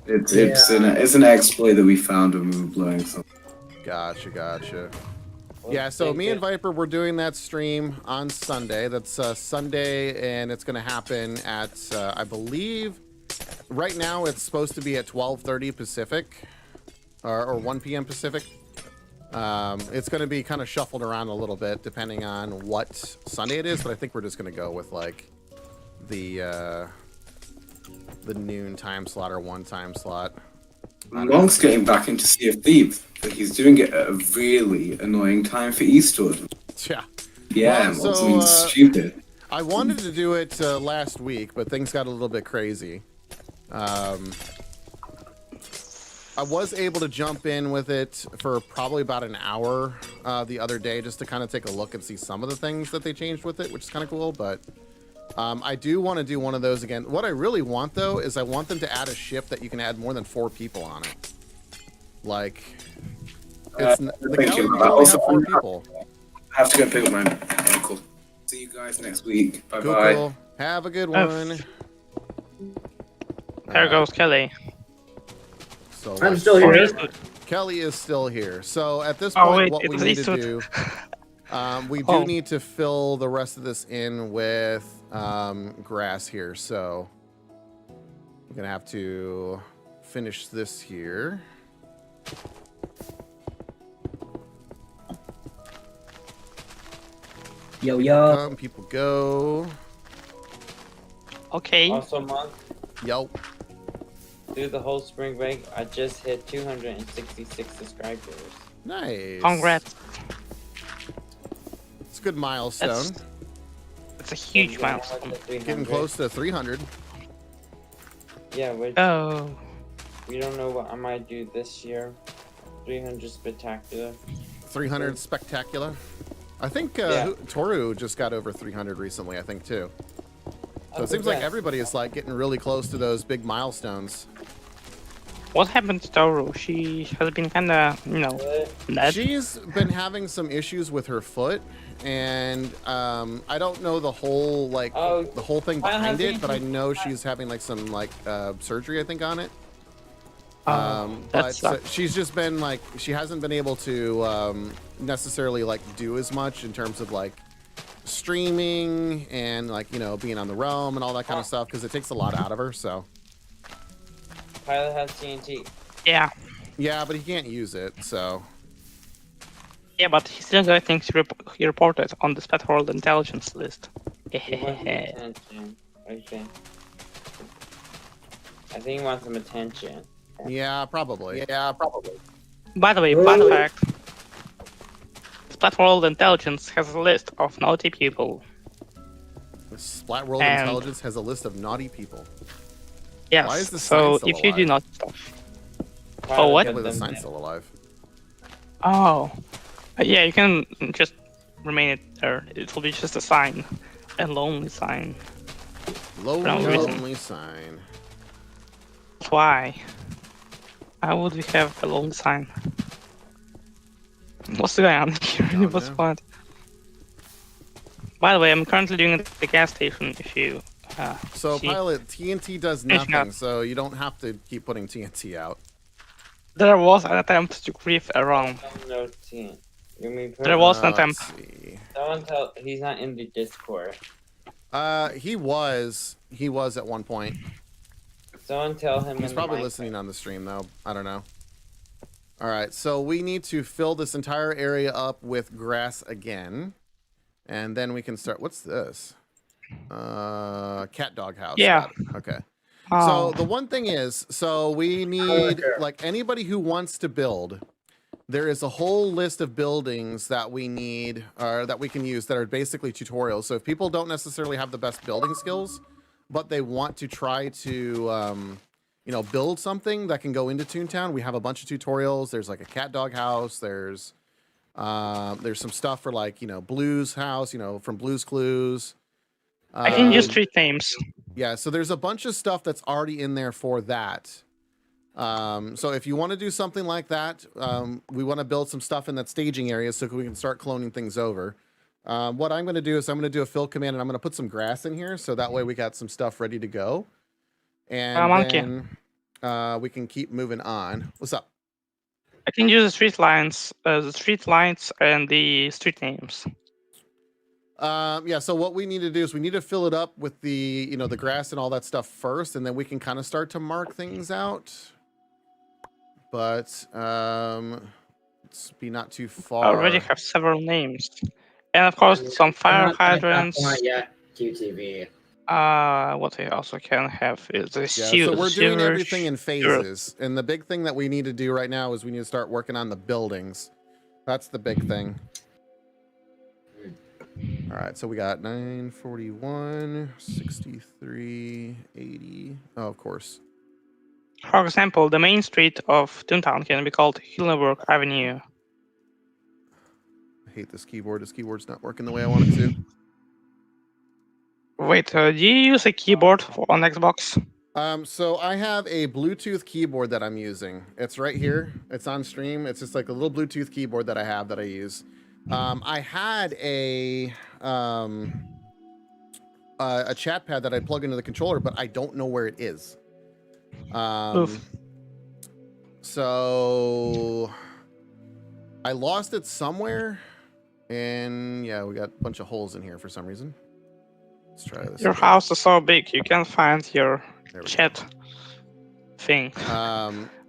It's an exploit that we found when we were blowing something. Gotcha. Yeah, so me and Viper, we're doing that stream on Sunday. That's Sunday, and it's going to happen at, I believe, right now it's supposed to be at 12:30 Pacific, or 1 p.m. Pacific. It's going to be kind of shuffled around a little bit depending on what Sunday it is, but I think we're just going to go with like the noon time slot or 1 time slot. Monk's getting back into Sea of Thieves, but he's doing it at a really annoying time for Eastwood. Yeah. Yeah, Well, or so, something stupid. I wanted to do it last week, but things got a little bit crazy. I was able to jump in with it for probably about an hour the other day just to kind of take a look and see some of the things that they changed with it, which is kind of cool, but I do want to do one of those again. What I really want, though, is I want them to add a ship that you can add more than 4 people on it. Like, it's the gallery can only have 4 people. I have to go pick up my uncle. See you guys next week. Bye Cool, bye. cool. Have a good Oh. one. There goes Kelly. So I'm let's- still Oh, here. Eastwood. Kelly is still here. So at this Oh, point, wait, what we it's need to Eastwood. do, we do Oh. need to fill the rest of this in with grass here. So we're gonna have to finish this here. Yo, yo. Come, people go. Okay. Also, Monk, Yo. through the whole spring break, I just hit 266 subscribers. Nice. Congrats. It's a good milestone. It's a huge So, yeah, milestone. I'm at 300. Getting close to 300. Yeah, which Oh. we don't know what I might do this year. 300 spectacular. 300 spectacular. I think Yeah. Toru just got over 300 recently, I think, too. So Oh, it seems like congrats. everybody is like getting really close to those big milestones. What happened to Toru? She has been kind of, dead. She's been having some issues with her foot, and I don't know the whole the whole thing I behind have it, but I seen- know she's having like some surgery, I think, on it. that But sucks. she's just been like she hasn't been able to necessarily like do as much in terms of like streaming and like being on the realm and all that kind of stuff because it takes a lot out of her. So Pilot has TNT. Yeah. yeah, but he can't use it. So Yeah, but he still got things he reported on the Splat World Intelligence list. He wants some attention. What do you think? I think he wants some attention. yeah, probably. By the way, fun fact. Splat World Intelligence has a list of naughty people. The Splat World And- Intelligence has a list of naughty people. Yes. Why is the so sign still if you do alive? naughty stuff. Pilot what? got Hopefully the them sign's there. still alive. Oh. Yeah, you can just remain it there. It will be just a sign. A lonely sign. Lonely, reason. lonely sign. Why? Why would we have a lonely sign? What's going on here? Don't What's know. going on? By the way, I'm currently doing it at the gas station if you So see. pilot, TNT does Finish nothing, up. so you don't have to keep putting TNT out. There was an attempt to grief around. No TNT. You mean There was an Let's attempt. see. Someone tell he's not in the Discord. He was at one point. Someone tell him. He's in probably the listening on the stream though. I don't know. All right, so we need to fill this entire area up with grass again, and then we can start. What's this? Cat dog house. Yeah. Got it. Okay. Oh, So the one thing is, so we need like anybody who wants to build. There is a whole list of buildings that we need or that we can use that are basically tutorials. So if people don't necessarily have the best building skills, but they want to try to build something that can go into Toontown, we have a bunch of tutorials. There's like a cat dog house. There's some stuff for like Blue's house, from Blue's Clues. I can use street names. Yeah, so there's a bunch of stuff that's already in there for that. So if you want to do something like that, we want to build some stuff in that staging area so we can start cloning things over. What I'm going to do is I'm going to do a fill command and I'm going to put some grass in here so that way we got some stuff ready to go. And monkey. then we can keep moving on. What's up? I can use the street lights and the street names. Yeah, so what we need to do is we need to fill it up with the, the grass and all that stuff first, and then we can kind of start to mark things out. But let's be not too far. I already have several names. And of course some fire hydrants. Yeah, QTV. What I also can have is the Yeah, so we're doing sewer everything in phases. And the big thing that we need to do right now is we need to start working on the buildings. That's the big thing. All right, so we got 941, 63, 80. Oh, of course. For example, the main street of Toontown can be called Hillenburg Avenue. I hate this keyboard. This keyboard's not working the way I want it to. Wait, do you use a keyboard on Xbox? So I have a Bluetooth keyboard that I'm using. It's right here. It's on stream. It's just like a little Bluetooth keyboard that I have that I use. I had a chat pad that I plug into the controller, but I don't know where it is. Oof. So I lost it somewhere, and yeah, we got a bunch of holes in here for some reason. Let's try this. Your again. house is so big, you can find your There we go. chat thing.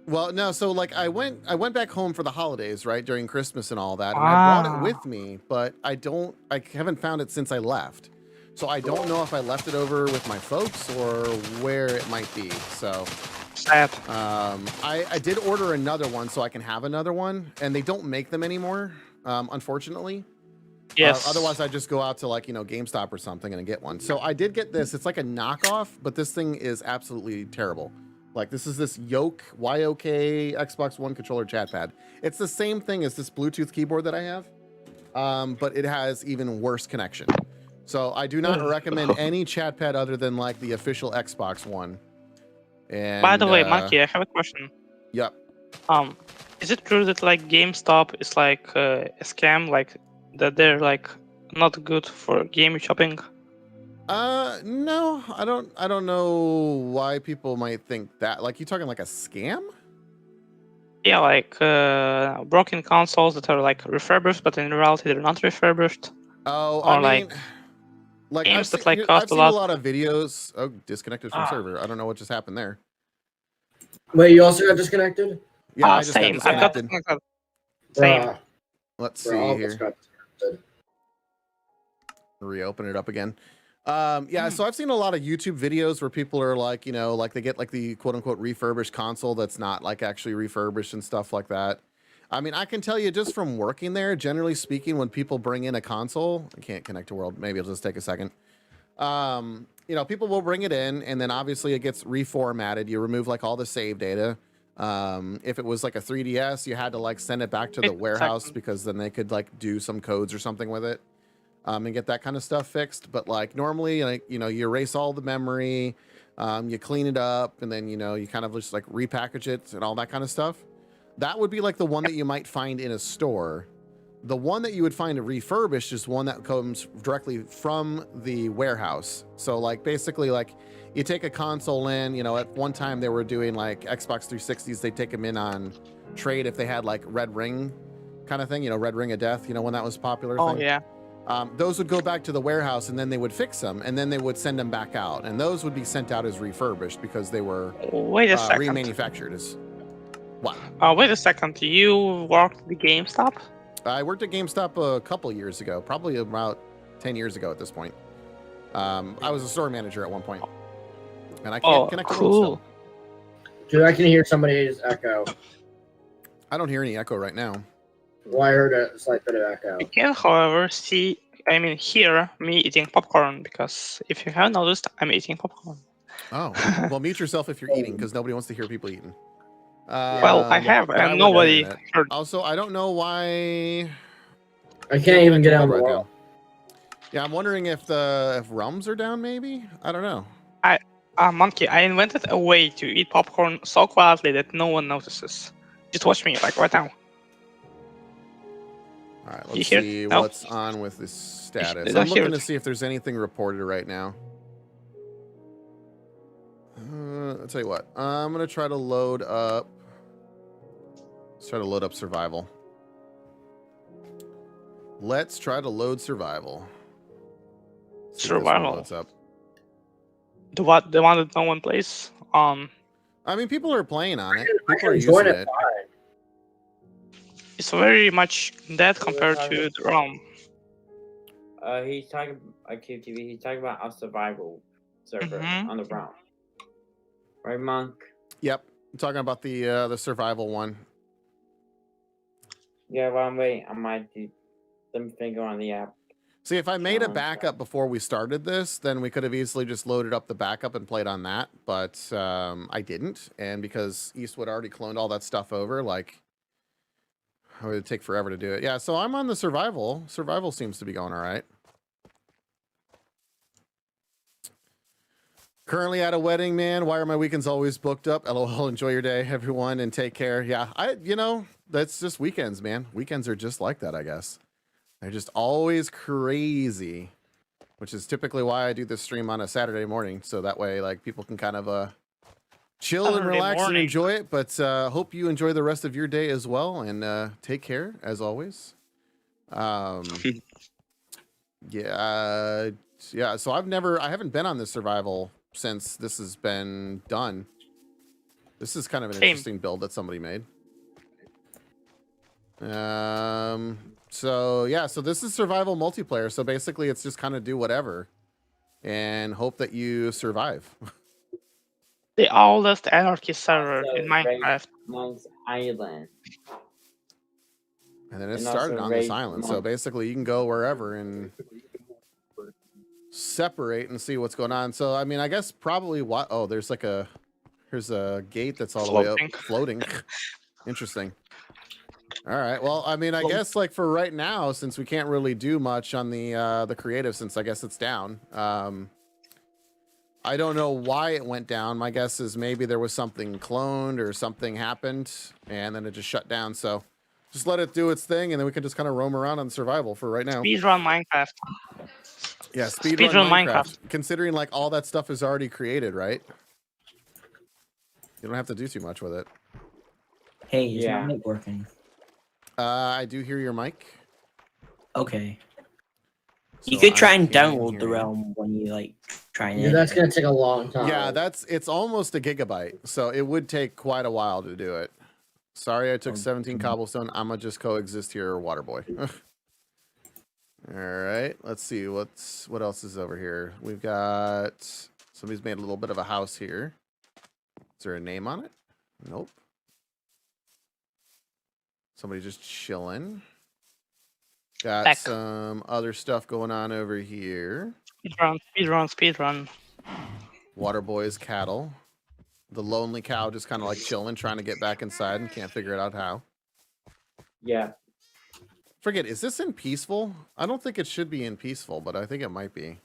Well, no, so like I went back home for the holidays, right, during Christmas and all that, and I brought it with me, but I haven't found it since I left. So I don't know if I left it over with my folks or where it might be. So Sad. I did order another one so I can have another one, and they don't make them anymore, unfortunately. Yes. Otherwise, I just go out to like, GameStop or something and get one. So I did get this. It's like a knockoff, but this thing is absolutely terrible. Like this is this YOK Xbox One controller chat pad. It's the same thing as this Bluetooth keyboard that I have, but it has even worse connection. So I do not recommend any chat pad other than like the official Xbox One. And, By the way, Monkey, I have a question. Yep. Is it true that like GameStop is like a scam, like that they're like not good for game shopping? No, I don't know why people might think that. Like, you talking like a scam? Yeah, like broken consoles that are like refurbished, but in reality they're not refurbished. Oh, Or, I mean, like I've games that, seen, like, I've cost a seen a lot. lot of videos. Oh, disconnected from Ah. server. I don't know what just happened there. Wait, you also got disconnected? Yeah, I just Same. got I got disconnected. disconnected. Same. Bruh, Let's bruh, all see of us here. got disconnected. Reopen it up again. Yeah, so I've seen a lot of YouTube videos where people are like, like they get like the quote unquote refurbished console that's not like actually refurbished and stuff like that. I mean, I can tell you just from working there, generally speaking, when people bring in a console, I can't connect to world. Maybe it'll just take a second. People will bring it in, and then obviously it gets reformatted. You remove like all the save data. If it was like a 3DS, you had to like send it back to the warehouse because then they could like do some codes or something with it. And get that kind of stuff fixed. But like normally, like, you erase all the memory, you clean it up, and then, you kind of just like repackage it and all that kind of stuff. That would be like the one that you might find in a store. The one that you would find refurbished is one that comes directly from the warehouse. So like basically like you take a console in, at one time they were doing like Xbox 360s, they take them in on trade if they had like Red Ring kind of thing, Red Ring of Death, when that was a popular Oh thing. yeah. Those would go back to the warehouse, and then they would fix them, and then they would send them back out, and those would be sent out as refurbished because they were Wait a second. remanufactured. As what? Wait a second. You worked at the GameStop? I worked at GameStop a couple years ago, probably about 10 years ago at this point. I was a store manager at one point, and I can't connect to it cool. still. Dude, I can hear somebody's echo. I don't hear any echo right now. Well, I heard a slight bit of echo. You can, however, hear me eating popcorn, because if you haven't noticed, I'm eating popcorn. Oh, well, mute yourself if you're eating, because nobody wants to hear people eating. Well, I have, but I and would nobody internet. heard. Also, I don't know why. I can't even get on the right wall. now. Yeah, I'm wondering if realms are down. Maybe, I don't know. Monkey, I invented a way to eat popcorn so quietly that no one notices. Just watch me, like right now. All right, You let's hear- see no. what's on with this status. They don't I'm hear looking it. to see if there's anything reported right now. I'll tell you what. I'm gonna try to load up. Let's try to load up survival. Let's try to load survival. See if this one Survival. loads up. The one that no one plays. I mean, people are playing on it. I People are can join using it it. fine. It's very much dead compared to the ROM. He's talking QTV. He's talking about our survival server Mhm. on the ground. Right, Monk? Yep, I'm talking about the survival one. Yeah, well, I'm waiting. I might do some finger on the app. See, if I made a Sounds backup before we started this, then we could have easily just loaded up the backup and played on that. But I didn't, and because Eastwood already cloned all that stuff over, like, it would take forever to do it. Yeah, so I'm on the survival. Survival seems to be going all right. Currently at a wedding, man. Why are my weekends always booked up? LOL. Enjoy your day, everyone, and take care. Yeah, that's just weekends, man. Weekends are just like that, I guess. They're just always crazy, which is typically why I do this stream on a Saturday morning, so that way, like, people can kind of chill and Saturday relax and morning. enjoy it. But hope you enjoy the rest of your day as well, and take care as always. Yeah. So I haven't been on this survival since this has been done. This is kind of an Same. interesting build that somebody made. So this is survival multiplayer. So basically it's just kind of do whatever and hope that you survive. The oldest anarchy server Also in Minecraft. Monk's Island. And then it And started also on this raid island. So monk. basically you can go wherever and separate and see what's going on. So I mean, I guess probably here's a gate that's all the way up floating. Interesting. All right. Well, I mean, I guess like for right now, since we can't really do much on the creative, since I guess it's down. I don't know why it went down. My guess is maybe there was something cloned or something happened and then it just shut down. So just let it do its thing and then we can just kind of roam around on survival for right now. Speedrun Minecraft. Yeah, speedrun Speedrun Minecraft. Considering like all that stuff is already created, right? You don't have to do too much with it. Hey, is Yeah. my mic working? I do hear your mic. Okay. So You could try I and can download hear the you. realm when you like try and. Dude, that's gonna take a long time. Yeah, it's almost a gigabyte, so it would take quite a while to do it. Sorry, I took 17 cobblestone. I'ma just coexist here, water boy. All right, let's see what else is over here. We've got somebody's made a little bit of a house here. Is there a name on it? Nope. Somebody just chilling. Got Back. some other stuff going on over here. Speedrun. Water boy's cattle. The lonely cow just kind of like chilling, trying to get back inside and can't figure it out how. Yeah. Forget, is this in peaceful? I don't think it should be in peaceful, but I think it might be.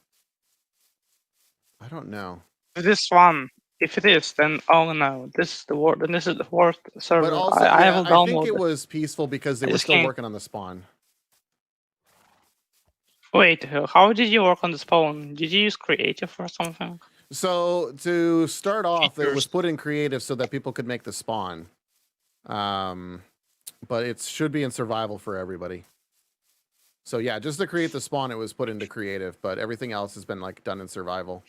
I don't know. This one. If it is, then oh no, this is the worst. Then this is the worst server. But also, I yeah, haven't I think downloaded. it was peaceful because they I were just still can't- working on the spawn. Wait, how did you work on the spawn? Did you use creative or something? So to start off, it was Features. put in creative so that people could make the spawn. But it should be in survival for everybody. So yeah, just to create the spawn, it was put into creative, but everything else has been like done in survival.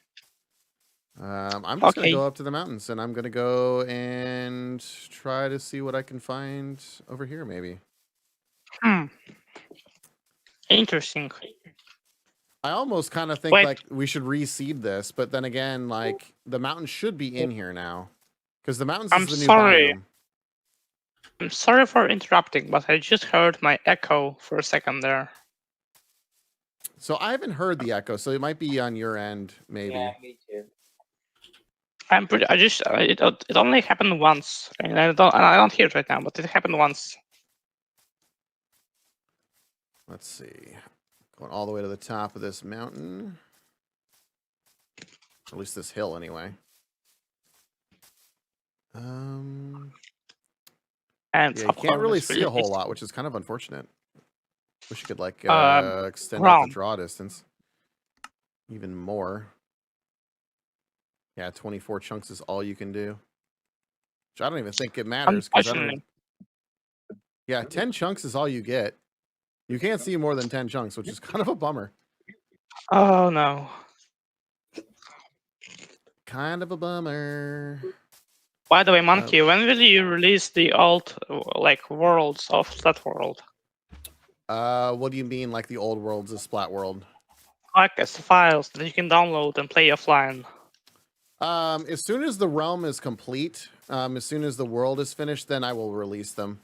I'm just gonna Okay. go up to the mountains and I'm gonna go and try to see what I can find over here, maybe. Interesting. I almost kind of think Wait. like we should reseed this, but then again, like the mountains should be in here now, because the mountains I'm is the new sorry. biome. I'm sorry for interrupting, but I just heard my echo for a second there. So I haven't heard the echo, so it might be on your end, maybe. Yeah, me too. It only happened once, and I don't hear it right now, but it happened once. Let's see. Going all the way to the top of this mountain. Or at least this hill, anyway. And Yeah, you of can't course, really it's see a whole easy. lot, which is kind of unfortunate. Wish you could like extend out the ground. draw distance even more. Yeah, 24 chunks is all you can do. Which I don't even think it matters. 'Cause I don't Unfortunately. even... Yeah, 10 chunks is all you get. You can't see more than 10 chunks, which is kind of a bummer. Oh no. Kind of a bummer. By the way, Monkey, when will you release the old like worlds of Splat World? What do you mean, like the old worlds of Splat World? Like as files that you can download and play offline. As soon as the realm is complete, as soon as the world is finished, then I will release them.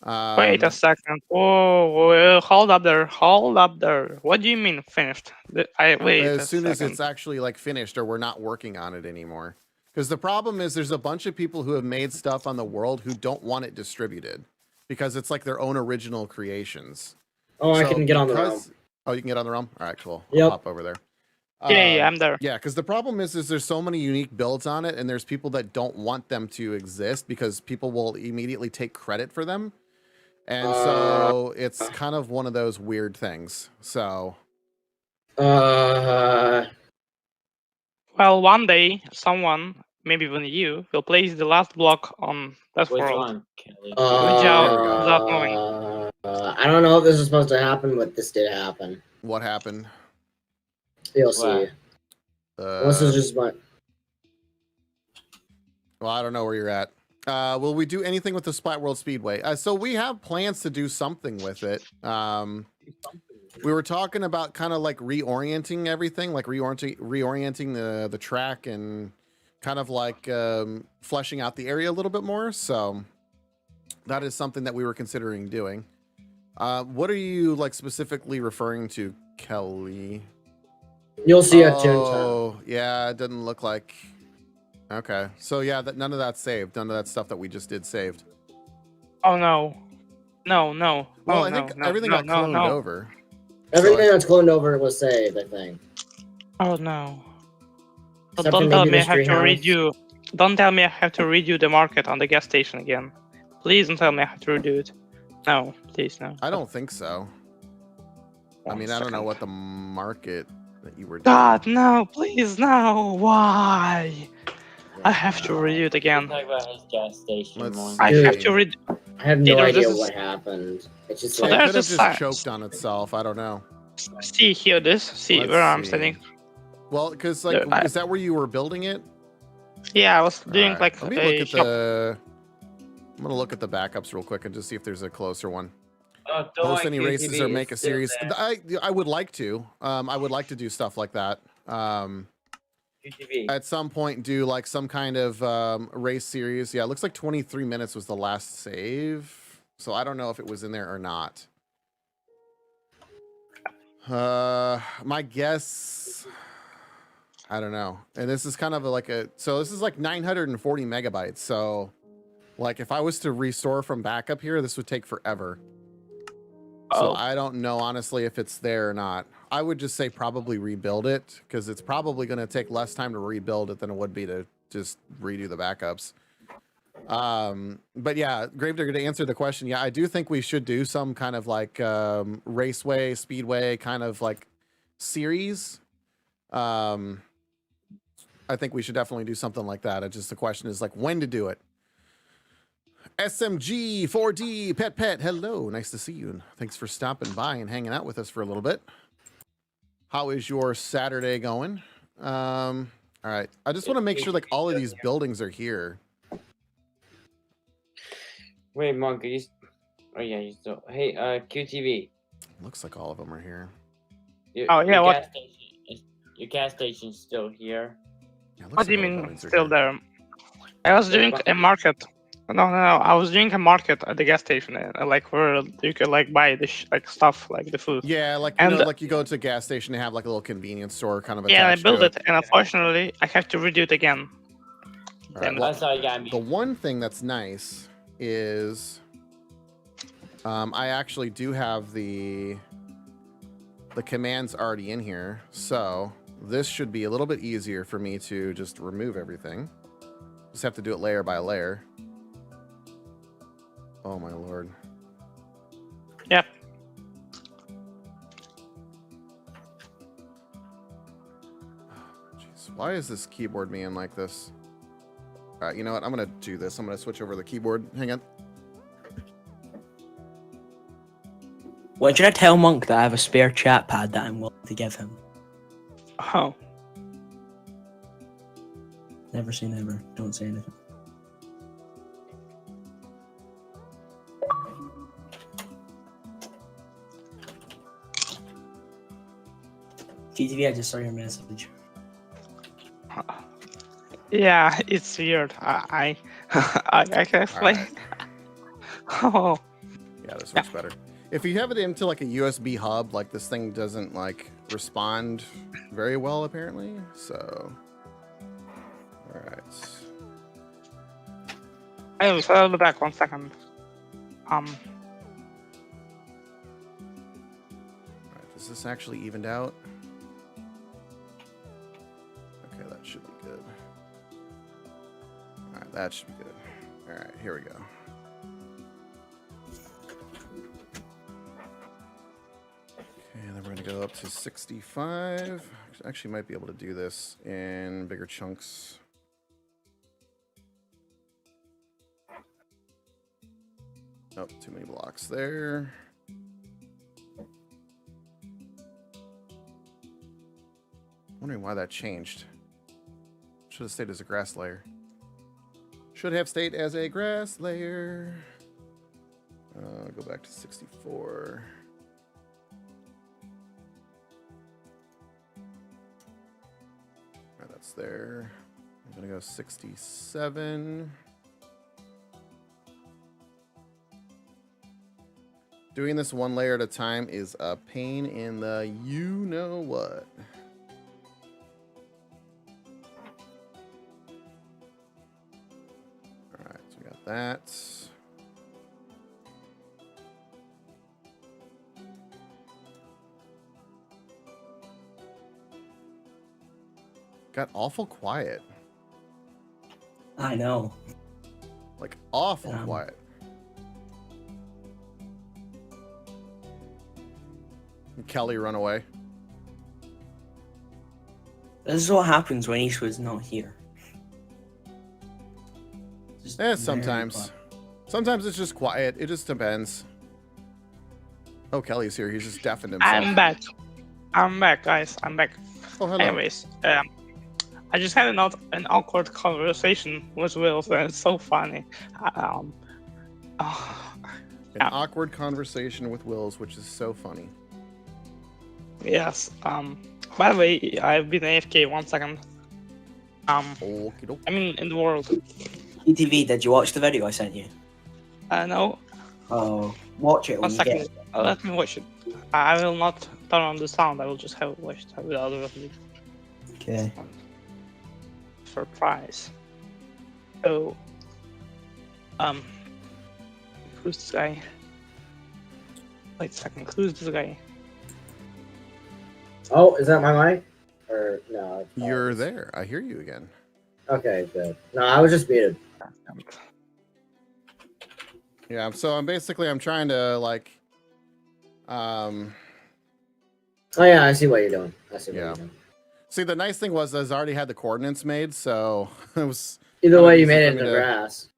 Wait a second. Whoa, hold up there. Hold up there. What do you mean finished? Wait as a soon as second. it's actually like finished, or we're not working on it anymore. Because the problem is there's a bunch of people who have made stuff on the world who don't want it distributed because it's like their own original creations. Oh, I So can get on the realm. Oh, you can get on the realm? All right, cool. Yep. I'll hop over there. Yeah, I'm there. Yeah, because the problem is there's so many unique builds on it, and there's people that don't want them to exist because people will immediately take credit for them. And so it's kind of one of those weird things. So Uh, Well, one day, someone, maybe even you, will place the last block on that Which world. one, Kelly? Without knowing. I don't know if this is supposed to happen, but this did happen. what happened? You'll see. This is just my. Well, I don't know where you're at. Will we do anything with the Splat World Speedway? So we have plans to do something with it. We were talking about kind of like reorienting everything, like reorienting the track and kind of like fleshing out the area a little bit more. So that is something that we were considering doing. What are you like specifically referring to, Kelly? You'll see a Toon Town. Oh, yeah, it doesn't look like. Okay, so yeah, none of that's saved. None of that stuff that we just did saved. Oh no. No. Well, I think everything got cloned over. Everything that's cloned over was saved, I think. Oh no. Except Don't for tell maybe me I the have to treehouse. redo. Don't tell me I have to redo the market on the gas station again. Please don't tell me I have to redo it. No, please no. I don't think so. I mean, I don't know Second. what the market that you were doing. God, no, please no. Why? I have to redo it again. Talk about his gas station Let's more. I Dude. have to redo. I have no Either idea this is- what happened. It's just So It like there's could have a just sign. choked on itself. I don't know. See here, this. See Let's where I'm see. standing. Well, because like, I- is that where you were building it? Yeah, I was doing Alright, like let me a look at shop. I'm gonna look at the backups real quick and just see if there's a closer one. Oh, don't Host worry, any races QTV or is make a still series. there. I would like to. I would like to do stuff like that. QTV. At some point, do like some kind of race series. Yeah, it looks like 23 minutes was the last save. So I don't know if it was in there or not. My guess, I don't know. And this is kind of so this is like 940 megabytes. So like if I was to restore from backup here, this would take forever. So Oh. I don't know honestly if it's there or not. I would just say probably rebuild it because it's probably going to take less time to rebuild it than it would be to just redo the backups. But yeah, Gravedigger, to answer the question, yeah, I do think we should do some kind of like raceway, speedway kind of like series. I think we should definitely do something like that. It's just the question is like when to do it. SMG 4D Pet, hello, nice to see you, and thanks for stopping by and hanging out with us for a little bit. How is your Saturday going? All right, I just want to make sure like all of these buildings are here. Wait, Monk, are you? Oh yeah, you still. Hey, QTV. Looks like all of them are here. Oh, yeah, what? Your gas station's still here. Yeah, it looks What do you like all the mean buildings are still here. there? I was doing a market. No, I was doing a market at the gas station, like where you could like buy the like stuff, like the food. Yeah, like you And- know, like you go to a gas station and have like a little convenience store kind of Yeah, I attached built to it, and unfortunately, I have to redo it again. All right, Damn it. well, That's all you got me. the one thing that's nice is I actually do have the commands already in here, so this should be a little bit easier for me to just remove everything. Just have to do it layer by layer. Oh my lord. Yep. Jeez, why is this keyboard being like this? All right, you know what? I'm gonna do this. I'm gonna switch over the keyboard. Hang on. What should I tell Monk that I have a spare chat pad that I'm willing to give him? Oh, Never say never. Don't say anything. TTV, I just saw your message. yeah, it's weird. I can explain. Alright. Oh, Yeah, this works better. If you have it into like a USB hub, like this thing doesn't like respond very well apparently. So, all right. anyways, I'll be back 1 second. All right, is this actually evened out? good. All right, that should be good. All right, here we go. Okay, and then we're gonna go up to 65. Actually, might be able to do this in bigger chunks. Oh, too many blocks there. Wondering why that changed. Should have stayed as a grass layer. Should have stayed as a grass layer. Go back to 64. Alright, that's there. I'm gonna go 67. Doing this one layer at a time is a pain in the you-know-what. Alright, so we got that. Got awful quiet. I know. Like, awful quiet. Kelly run away. This is what happens when Eastwood's not here. Just very Sometimes. quiet. Sometimes it's just quiet. It just depends. Oh, Kelly's here. He's just deafened himself. I'm back. I'm back, guys. I'm back. Oh, hello. Anyways, I just had an awkward conversation with Will, and it's so funny. An awkward conversation with Wills, which is so funny. Yes. By the way, I've been AFK 1 second. Okie doke. I mean, in the world. ETV, did you watch the video I sent you? No. Oh, watch it when 1 you second. get. Let me watch it. I will not turn on the sound. I will just have it watched without the Okay. surprise. So, who's this guy? Wait a second. Who's this guy? Oh, is that my mic? Or no? it's not. You're there. I hear you again. Okay, good. No, I was just muted. Yeah, so I'm trying to like Oh yeah, I see what you're doing. I see what Yeah. you're doing. see the nice thing was I already had the coordinates made, so it was Either Kinda way, you easy made for it in me the to- grass.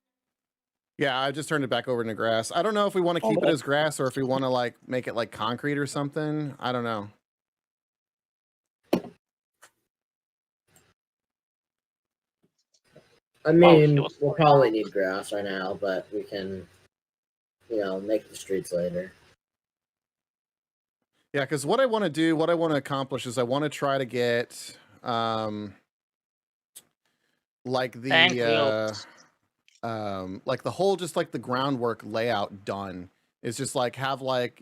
yeah, I just turned it back over into grass. I don't know if we want to keep it as grass or if we want to like make it like concrete or something. I don't know. I mean, he was- we'll probably need grass right now, but we can, make the streets later. Yeah, because what I want to do, what I want to accomplish is I want to try to get like Thank the you. like the whole just like the groundwork layout done. Is just like have like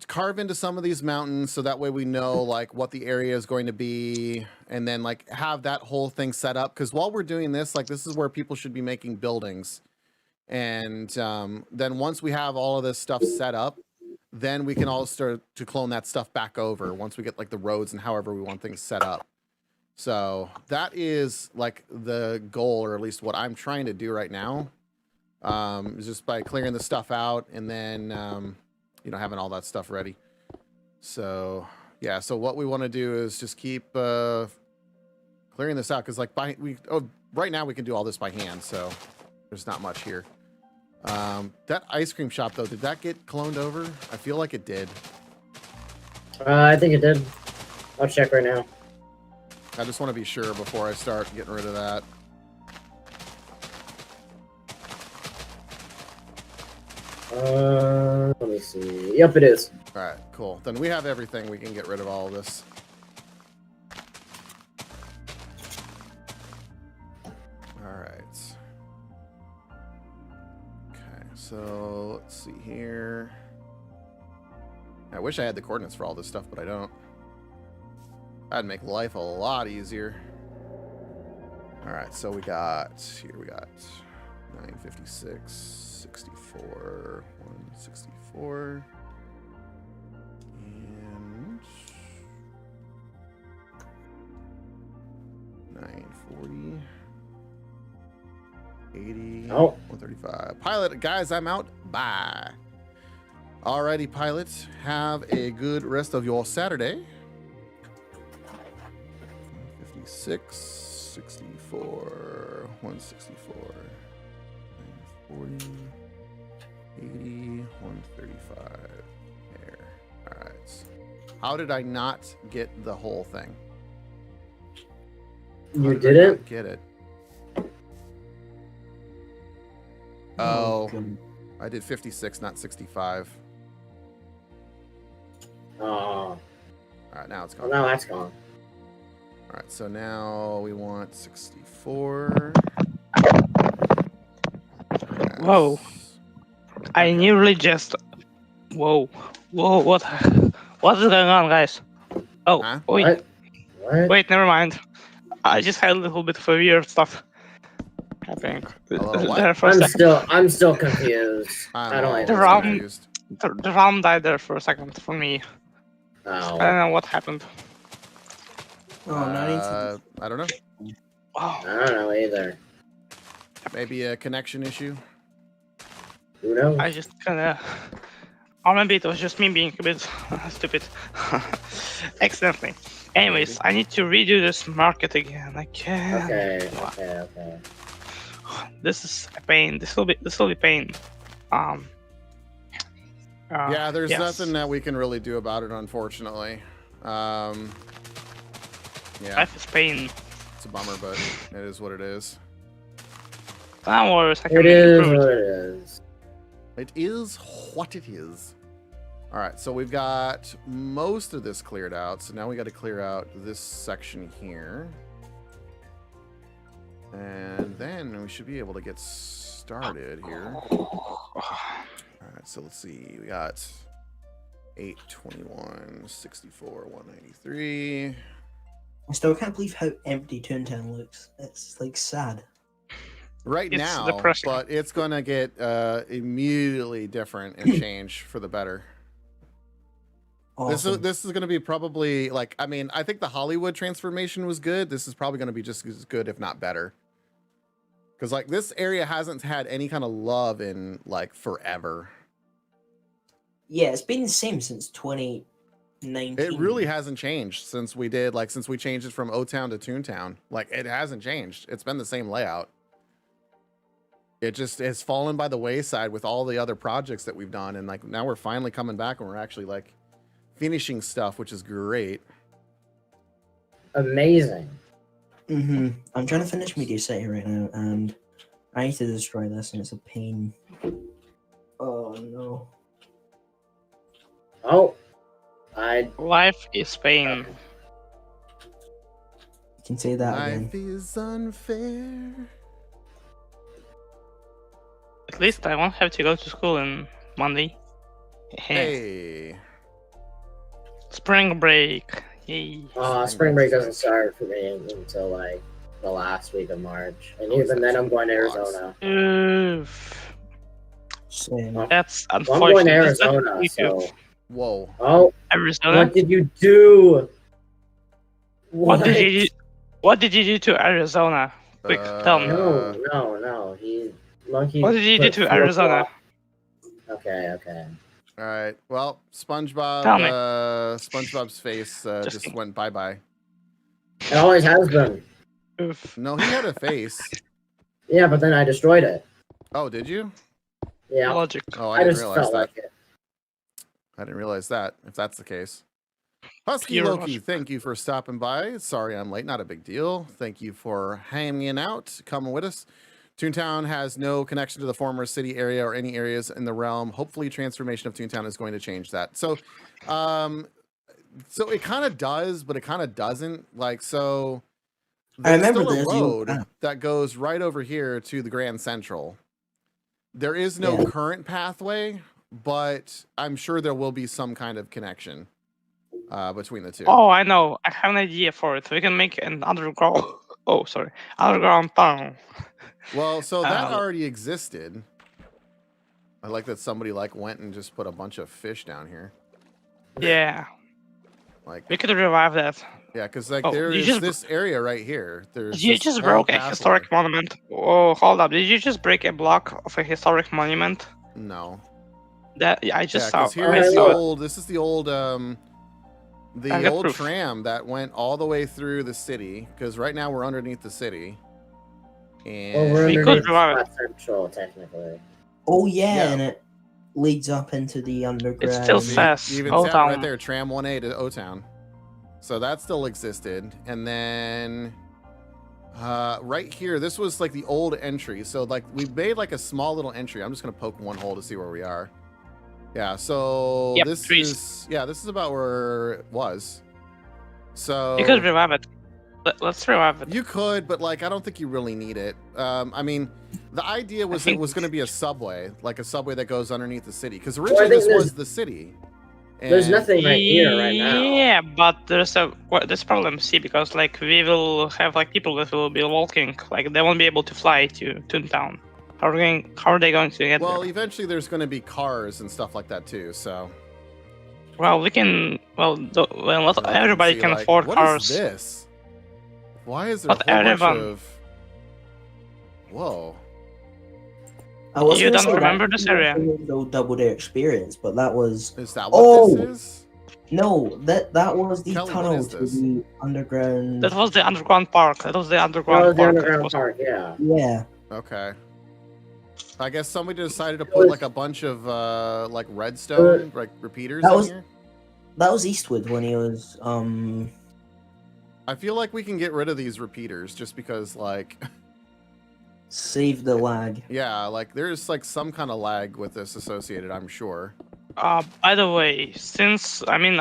carve into some of these mountains so that way we know like what the area is going to be, and then like have that whole thing set up, because while we're doing this, like this is where people should be making buildings, and then once we have all of this stuff set up, then we can all start to clone that stuff back over once we get like the roads and however we want things set up. So that is like the goal, or at least what I'm trying to do right now, is just by clearing the stuff out and then having all that stuff ready. So yeah, so what we want to do is just keep clearing this out, because like right now we can do all this by hand, so there's not much here. That ice cream shop though, did that get cloned over? I feel like it did. I think it did. I'll check right now. I just want to be sure before I start getting rid of that. Let me see. Yep, it is. All right, cool. Then we have everything. We can get rid of all of this. All right. Okay, so let's see here. I wish I had the coordinates for all this stuff, but I don't. That'd make life a lot easier. All right, so we got 956, 64, 164, and 940. 80. Oh. 135. Pilot, guys, I'm out. Bye. Alrighty, pilots. Have a good rest of your Saturday. 56, 64, 164, 940, 80, 135. There. Alright. How did I not get the whole thing? How You did I not didn't? get it? Oh, I did 56, not 65. Oh. All right, now it's Well, gone. now that's gone. All right, so now we want 64. Whoa. Yes. I Okay. nearly just. Whoa. Whoa, what is going on, guys? Oh, Huh? wait, What? What? wait, never mind. I just had a little bit of a weird stuff happening little what? there for a second. I'm still confused. I'm I don't always The even ROM- confused. The RAM died there for a second for me. I Oh. don't know what happened. Oh, no, I need to. I don't know. Oh, I don't know either. Maybe a connection issue. Who knows? I just kinda. Or maybe it was just me being a bit stupid. Accidentally. Anyways, Maybe. I need to redo this market again. I can't. Okay. This is a pain. This will be pain. Yeah, there's yes. nothing that we can really do about it, unfortunately. Yeah, Life is pain. it's a bummer, but it is what it is. No worries, I can It make is improve what it. it is. It is what it is. All right, so we've got most of this cleared out. So now we got to clear out this section here. And then we should be able to get started here. All right, so let's see. We got 821, 64, 193. I still can't believe how empty Toon Town looks. It's like sad. Right It's now, depressing. but it's going to get immediately different and change for the better. Awesome. This is going to be probably like, I mean, I think the Hollywood transformation was good. This is probably going to be just as good, if not better. Because like this area hasn't had any kind of love in like forever. Yeah, it's been the same since 2019. It really hasn't changed since we changed it from O-Town to Toon Town. Like it hasn't changed. It's been the same layout. It just has fallen by the wayside with all the other projects that we've done. And like now we're finally coming back and we're actually like finishing stuff, which is great. Amazing. I'm trying to finish Media City right now, and I need to destroy this, and it's a pain. Oh no. Oh. Life is pain. You can say that Life again. is unfair. At least I won't have to go to school on Monday. Hey. Spring break. Yay. Spring break doesn't start for me until like the last week of March, and even then I'm going to Arizona. Oof. Same. That's Well, unfortunate. I'm going to That's not Arizona, you do. so. Whoa. Oh, Arizona. what did you do? What did you do? What did you do to Arizona? Quick, tell me. No. Monkey. What did you do put to flip-flop- Arizona? Okay. All right. Well, SpongeBob. Tell me. SpongeBob's face just went bye-bye. It always has been. Oof. No, he had a face. Yeah, but then I destroyed it. Oh, did you? Yeah, Logic. Oh, I I didn't just realize felt that. like it. I didn't realize that. If that's the case. Husky You're Loki, much- thank you for stopping by. Sorry I'm late. Not a big deal. Thank you for hanging out, coming with us. Toontown has no connection to the former city area or any areas in the realm. Hopefully, transformation of Toontown is going to change that. So, so it kind of does, but it kind of doesn't. Like, so I there's remember still a there's the old road path. that goes right over here to the Grand Central. There is no Yeah. current pathway, but I'm sure there will be some kind of connection between the two. Oh, I know. I have an idea for it. We can make an underground. Oh, sorry, underground tunnel. Well, so that Uh, already existed. I like that somebody like went and just put a bunch of fish down here. Yeah, Like, we could revive that. Yeah, because like Oh, there you is just- this area right here. There's You this just whole broke a pathway. historic monument. Oh, hold up! Did you just break a block of a historic monument? No. That I just Yeah, saw. because here I is the saw it. old. This is the old I the got old proof. tram that went all the way through the city. Because right now we're underneath the city. And Well, we're We could underneath revive it. Splat Central, technically. Oh yeah, Yeah. and it leads up into the underground. It still See, says you even Old said right Town. there, tram 1A to O-Town. So that still existed. And then right here, this was like the old entry. So like we made like a small little entry. I'm just gonna poke one hole to see where we are. Yeah, so Yep, this trees. is about where it was. So You could revive it. Let's revive it. you could, but like I don't think you really need it. I mean, the idea was it think- was going to be a subway, like a subway that goes underneath the city. Because I originally think this was the city. There's And- nothing right here right now. Yeah, but there's this problem. See, because like we will have like people that will be walking. Like they won't be able to fly to Toon Town. How are they going to get Well, there? eventually there's going to be cars and stuff like that too. So Well, we can. Well, not so I everybody see, can like, afford what cars. is this? Why is there But a whole bunch everyone- of? Whoa. I was You gonna don't say that remember this area? was the double day experience, but that was Is that what Oh! this is? no, that was the Kelly, what tunnel is to this? the underground. That was the underground park. That was the underground That was the park. underground Was- park, yeah. Yeah, Okay. I guess somebody decided to put like a bunch of like redstone like repeaters That in was- here. that was Eastwood when he was I feel like we can get rid of these repeaters just because like save the lag. yeah, like there's like some kind of lag with this associated, I'm sure. By the way, since I mean,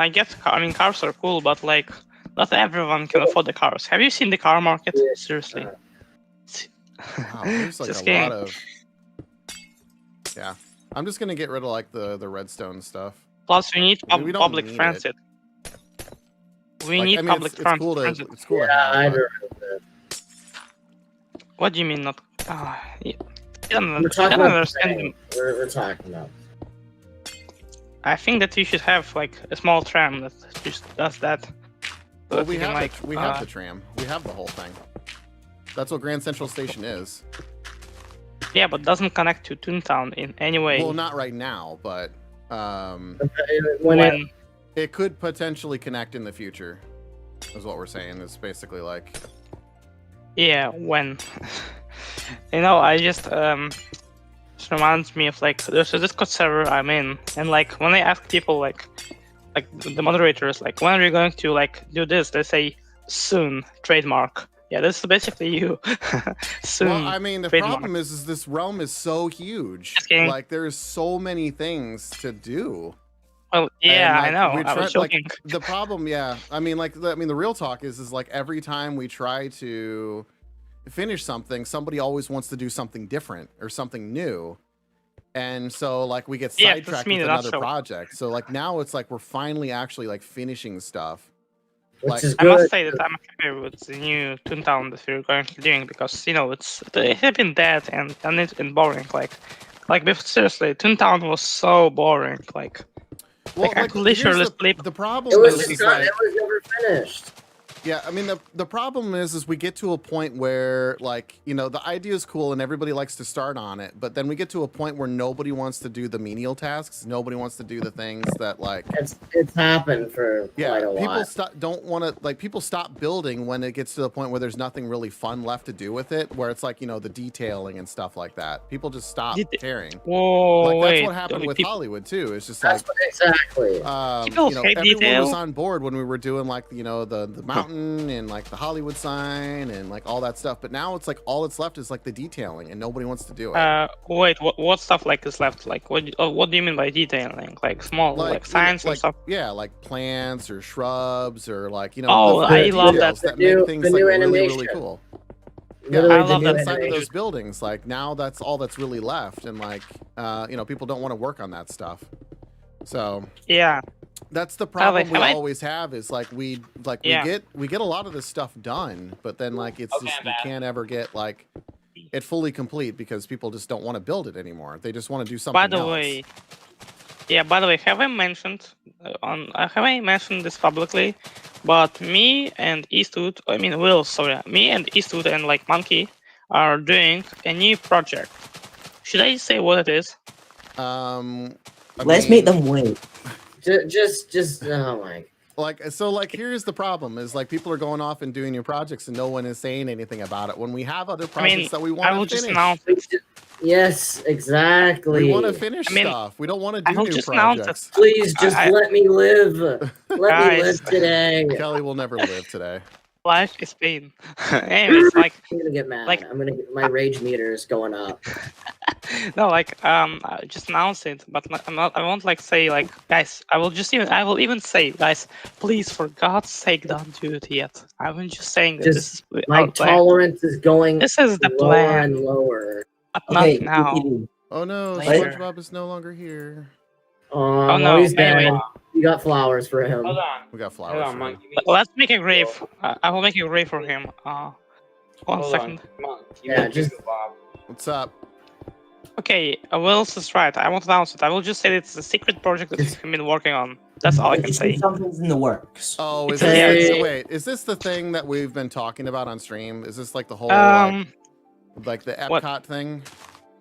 cars are cool, but like not everyone can afford the cars. Have you seen the car market? Yeah. Seriously. Wow, there's like Just a kidding. lot of yeah. I'm just gonna get rid of like the redstone stuff. Plus, we need I mean, we don't public need it. transit. We Like, need I mean, public it's cool to transit. it's cool to Yeah, I have. but- agree. What do you mean not? You don't, We're you talking don't about understand. we're talking about. I think that you should have like a small tram that just does that. So Well, that we you can, have like we have the tram. We have the whole thing. That's what Grand Central Station is. yeah, but doesn't connect to Toontown in any way. Well, not right now, but when it could potentially connect in the future. Is what we're saying. It's basically like yeah, when I just it reminds me of like there's a Discord server I'm in, and like when I ask people like the moderators like when are you going to like do this, they say soon trademark. Yeah, this is basically you. Soon. well, I mean, the trademark. problem is this realm is so huge. Just kidding. Like there's so many things to do. Well, yeah, And, I like, know. we I was tried- like, joking. The problem, yeah. I mean, like, the real talk is like every time we try to finish something, somebody always wants to do something different or something new, and so like we get Yeah, that's sidetracked me in with a another nutshell. project. So like now it's like we're finally actually like finishing stuff. Which Like- is I good. must say that I'm happy with the new Toontown that we're currently doing because it had been dead and it's been boring. Seriously, Toontown was so boring. Like Well, I could literally here's sleep. the problem It was is just like, it was never finished. yeah, I mean the problem is we get to a point where like, you know, the idea is cool and everybody likes to start on it, but then we get to a point where nobody wants to do the menial tasks, nobody wants to do the things that like It's happened for yeah, quite a people while. don't want to like people stop building when it gets to the point where there's nothing really fun left to do with it, where it's like, you know, the detailing and stuff like that. People just stop caring. Whoa, Like that's wait. what happened with people, Hollywood too. It's just like That's what, exactly. People you know, hate everyone detail. was on board when we were doing like, you know, the mountain and like the Hollywood sign and like all that stuff. But now it's like all that's left is like the detailing and nobody wants to do it. wait, what stuff like is left? Like what do you mean by detailing? Like small, like you know, signs and like, stuff. yeah, like plants or shrubs or like, you know, Oh, the I details love that. that The new- make things the like new really, really animation. cool. Yeah, Literally I the love new that inside of animation. those buildings, like now that's all that's really left, and like you know, people don't want to work on that stuff. So Yeah. that's the Have problem we I- always have is like Yeah. we get a lot of this stuff done, but then like it's just we can't ever get like it fully complete because people just don't want to build it anymore. They just want to do something By the else. way, have I mentioned have I mentioned this publicly but me and Eastwood, Will, sorry, me and Eastwood and like Monkey are doing a new project. Should I say what it is? Let's make them wait. Just oh my. Like here's the problem is like people are going off and doing new projects and no one is saying anything about it when we have other projects that we want to finish. Just announce it. Yes, exactly. We want to finish stuff. We don't want to do new projects. Please just let me live. Let me live today. Kelly will never live today. Life is pain. Anyways, like I'm gonna get mad. I'm gonna get my rage meter is going up. No, just announce it, but I won't like say like, guys. I will even say, guys, please, for God's sake, don't do it yet. I'm just saying that this is my tolerance is going. This is the lower plan. and lower. But not now. Oh no, Later. SpongeBob is no longer here. Oh no, he's dead. anyway. You got flowers for him. Hold on. We got flowers. Hold on, for Monkey. him. Let's make a grave. I will make a grave for him. One second. Monk, Yeah, just- Bob. What's up? Okay, Will's is right. I won't announce it. I will just say it's a secret project that we've been working on. That's all I can say. Something's in the works. Oh, is Hey. this, wait, is this the thing that we've been talking about on stream? Is this like the whole like the Epcot what? thing?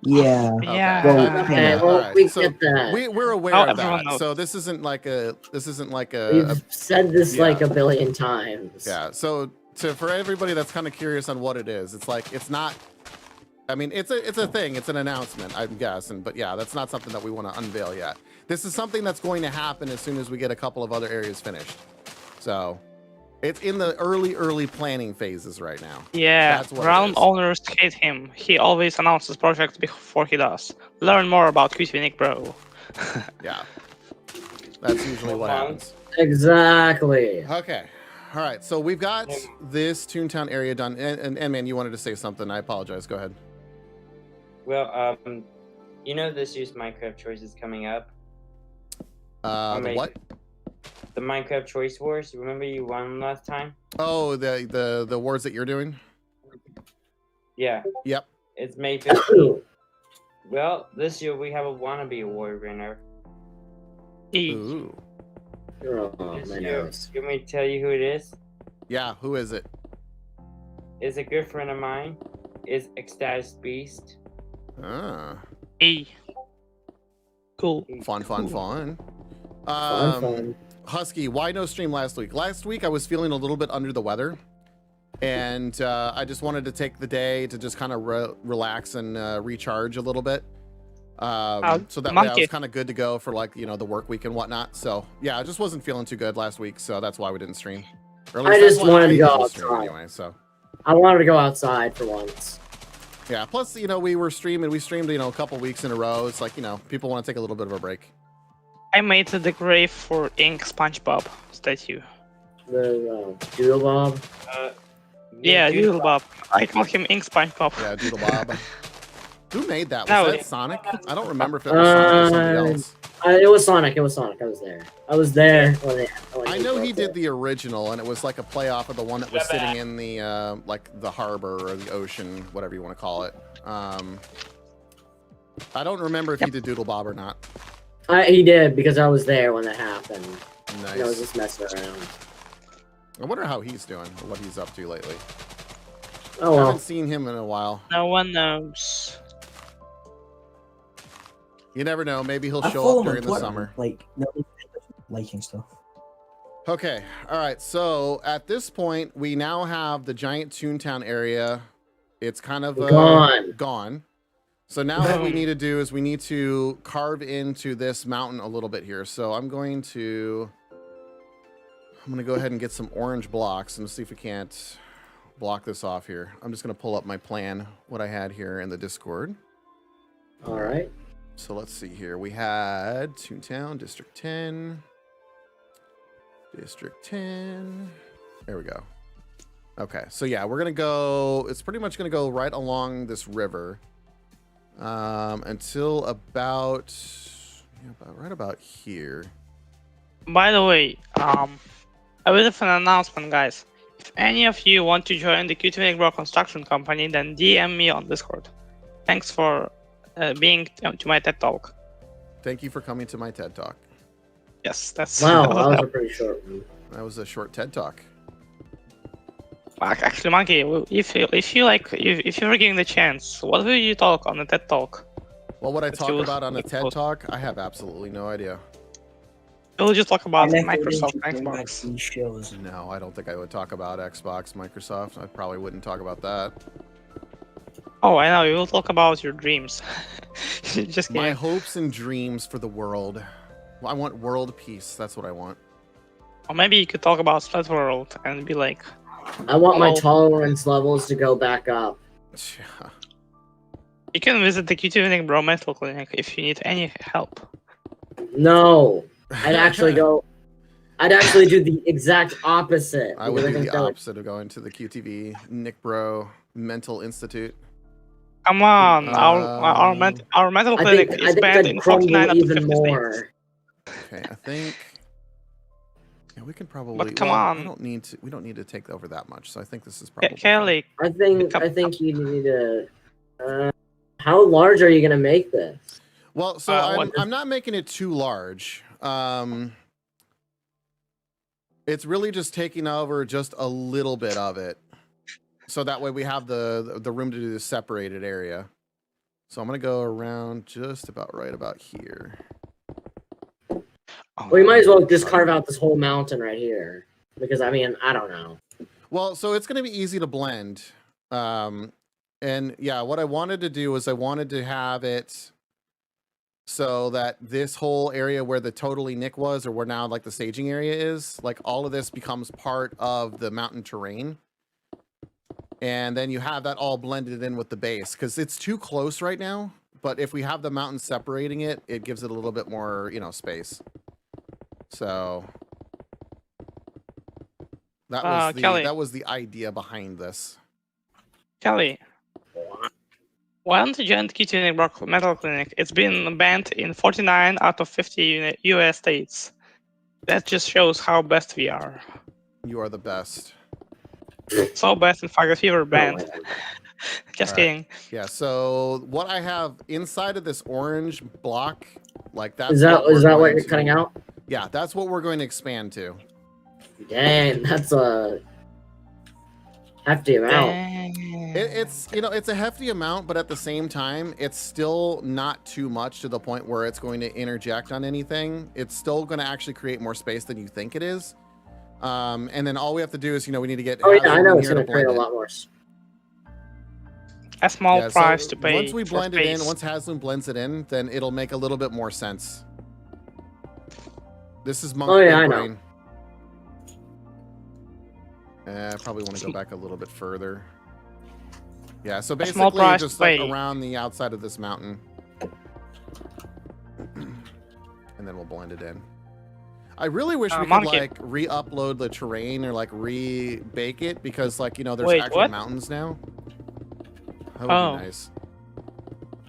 Yeah. Okay. Yeah. Well, Okay, All well, right. we So get that. we're aware Oh, of everyone that. knows. So this isn't like a We've said this yeah. like a billion times. yeah. So for everybody that's kind of curious on what it is, it's like it's not. I mean, it's a thing. It's an announcement, I'm guessing. But yeah, that's not something that we want to unveil yet. This is something that's going to happen as soon as we get a couple of other areas finished. So it's in the early planning phases right now. Yeah, That's what it ground is. owners hate him. He always announces projects before he does. Learn more about QTVNIC, bro. Yeah. That's usually what happens. Exactly. Okay. All right. So we've got this Toontown area done. And man, you wanted to say something. I apologize. Go ahead. Well, you know this year's Minecraft Choice is coming up. The what? The Minecraft Choice Wars. Remember you won last time? Oh, the awards that you're doing? Yeah. Yep. It's May 15th. Well, this year we have a wannabe award winner. Ooh. Oh, This my year, nose. let me tell you who it is. Yeah. Who is it? It's a good friend of mine. It's Ecstatic Beast. Ah. E. Cool. Fun. Fun, fun. Husky, why no stream last week? Last week I was feeling a little bit under the weather, and I just wanted to take the day to just kind of relax and recharge a little bit. So that way I was kind of good to go for like the work week and whatnot. So yeah, I just wasn't feeling too good last week, so that's why we didn't stream. Or at least I that's just why wanted to go didn't stream outside. anyway. So I wanted to go outside for once. yeah. Plus, we were streaming. We streamed, a couple weeks in a row. It's like people want to take a little bit of a break. I made the grave for Ink SpongeBob statue. The Doodle Bob. Yeah, Doodle Bob. I call him Ink SpongeBob. Yeah, Doodle Bob. Who made that? Was No, that Sonic? I don't remember if it was Sonic or somebody else. It was Sonic. It was Sonic. I was there. I was there when I know he did the original, and it was like a playoff of the one that was sitting in the like the harbor or the ocean, whatever you want to call it. I don't remember if he did Doodle Bob or not. He did because I was there when that happened. Nice. And I was just messing around. I wonder how he's doing, or what he's up to lately. Oh I well. haven't seen him in a while. No one knows. You never know. Maybe he'll I show follow up him on during the Twitter, summer. Like, nobody's liking stuff. Okay. All right. So at this point, we now have the giant Toontown area. It's kind of gone. So now what we need to do is we need to carve into this mountain a little bit here. So I'm going to go ahead and get some orange blocks and see if we can't block this off here. I'm just going to pull up my plan, what I had here in the Discord. All right. So let's see here. We had Toontown District 10. District 10. There we go. Okay. So yeah, we're going to go, it's pretty much going to go right along this river. Until about right about here. By the way, a bit of an announcement, guys. If any of you want to join the QTVNIC Reconstruction Company, then DM me on Discord. Thanks for being to my TED Talk. Thank you for coming to my TED Talk. Yes, that's Wow, that was a pretty short one. That was a short TED talk. Actually, Monkey, if you were given the chance, what would you talk on the TED talk? What would I But talk you- about on a TED talk? I have absolutely no idea. We'll just talk about I never Microsoft, did bring back Xbox. these shows. No, I don't think I would talk about Xbox, Microsoft. I probably wouldn't talk about that. Oh, I know. We will talk about your dreams. Just My kidding. hopes and dreams for the world. I want world peace. That's what I want. Or maybe you could talk about Splat World and be like, I want my Hello. tolerance levels to go back up. you can visit the Q Tuning Bro Metal Clinic if you need any help. No, I'd actually go. I'd actually do the exact opposite. I would because do think the that would- opposite of going to the QTV Nick Bro Mental Institute. Come on, our metal I clinic think is banned I'd in crumble 49 out of even 50 states. more. Okay, I think. Yeah, we can probably. But come well, on. I don't need to. We don't need to take over that much. So I think this is Ke- probably. Kelly, I think Come- you need to. How large are you gonna make this? Well, so what- I'm not making it too large. It's really just taking over just a little bit of it, so that way we have the room to do the separated area. So I'm gonna go around just about right about here. oh, Well, you might as well just carve out this whole mountain right here, because I mean, I don't know. Well, so it's gonna be easy to blend. And yeah, what I wanted to do was I wanted to have it so that this whole area where the totally Nick was, or where now like the staging area is, like all of this becomes part of the mountain terrain. And then you have that all blended in with the base, because it's too close right now. But if we have the mountain separating it, it gives it a little bit more, space. So Kelly. that was the idea behind this. Kelly, why don't you join the Q Tuning Bro Metal Clinic? It's been banned in 49 out of 50 US states. That just shows how best we are. You are the best. So best, in fact, that we were banned. Oh, Just Alright. kidding. Yeah, so what I have inside of this orange block, like that's Is that we're what going you're to- cutting out? Yeah, that's what we're going to expand to. Dang, that's a hefty amount. It's a hefty amount, but at the same time, it's still not too much to the point where it's going to interject on anything. It's still going to actually create more space than you think it is. And then all we have to do is, we need to get. Oh yeah, Haslam I know in it's here gonna create a blend it. lot more. A small Yeah, so price to pay. once we for blend it in, space. once Haslam blends it in, then it'll make a little bit more sense. This is Monk Oh, yeah, Big I know. Brain. I probably want to go back a little bit further. Yeah, so A small basically price just to like pay. around the outside of this mountain. And then we'll blend it in. I really wish we could Monkey. like re-upload the terrain or like re-bake it, because like, there's Wait, actual what? mountains now. That would Oh. be nice.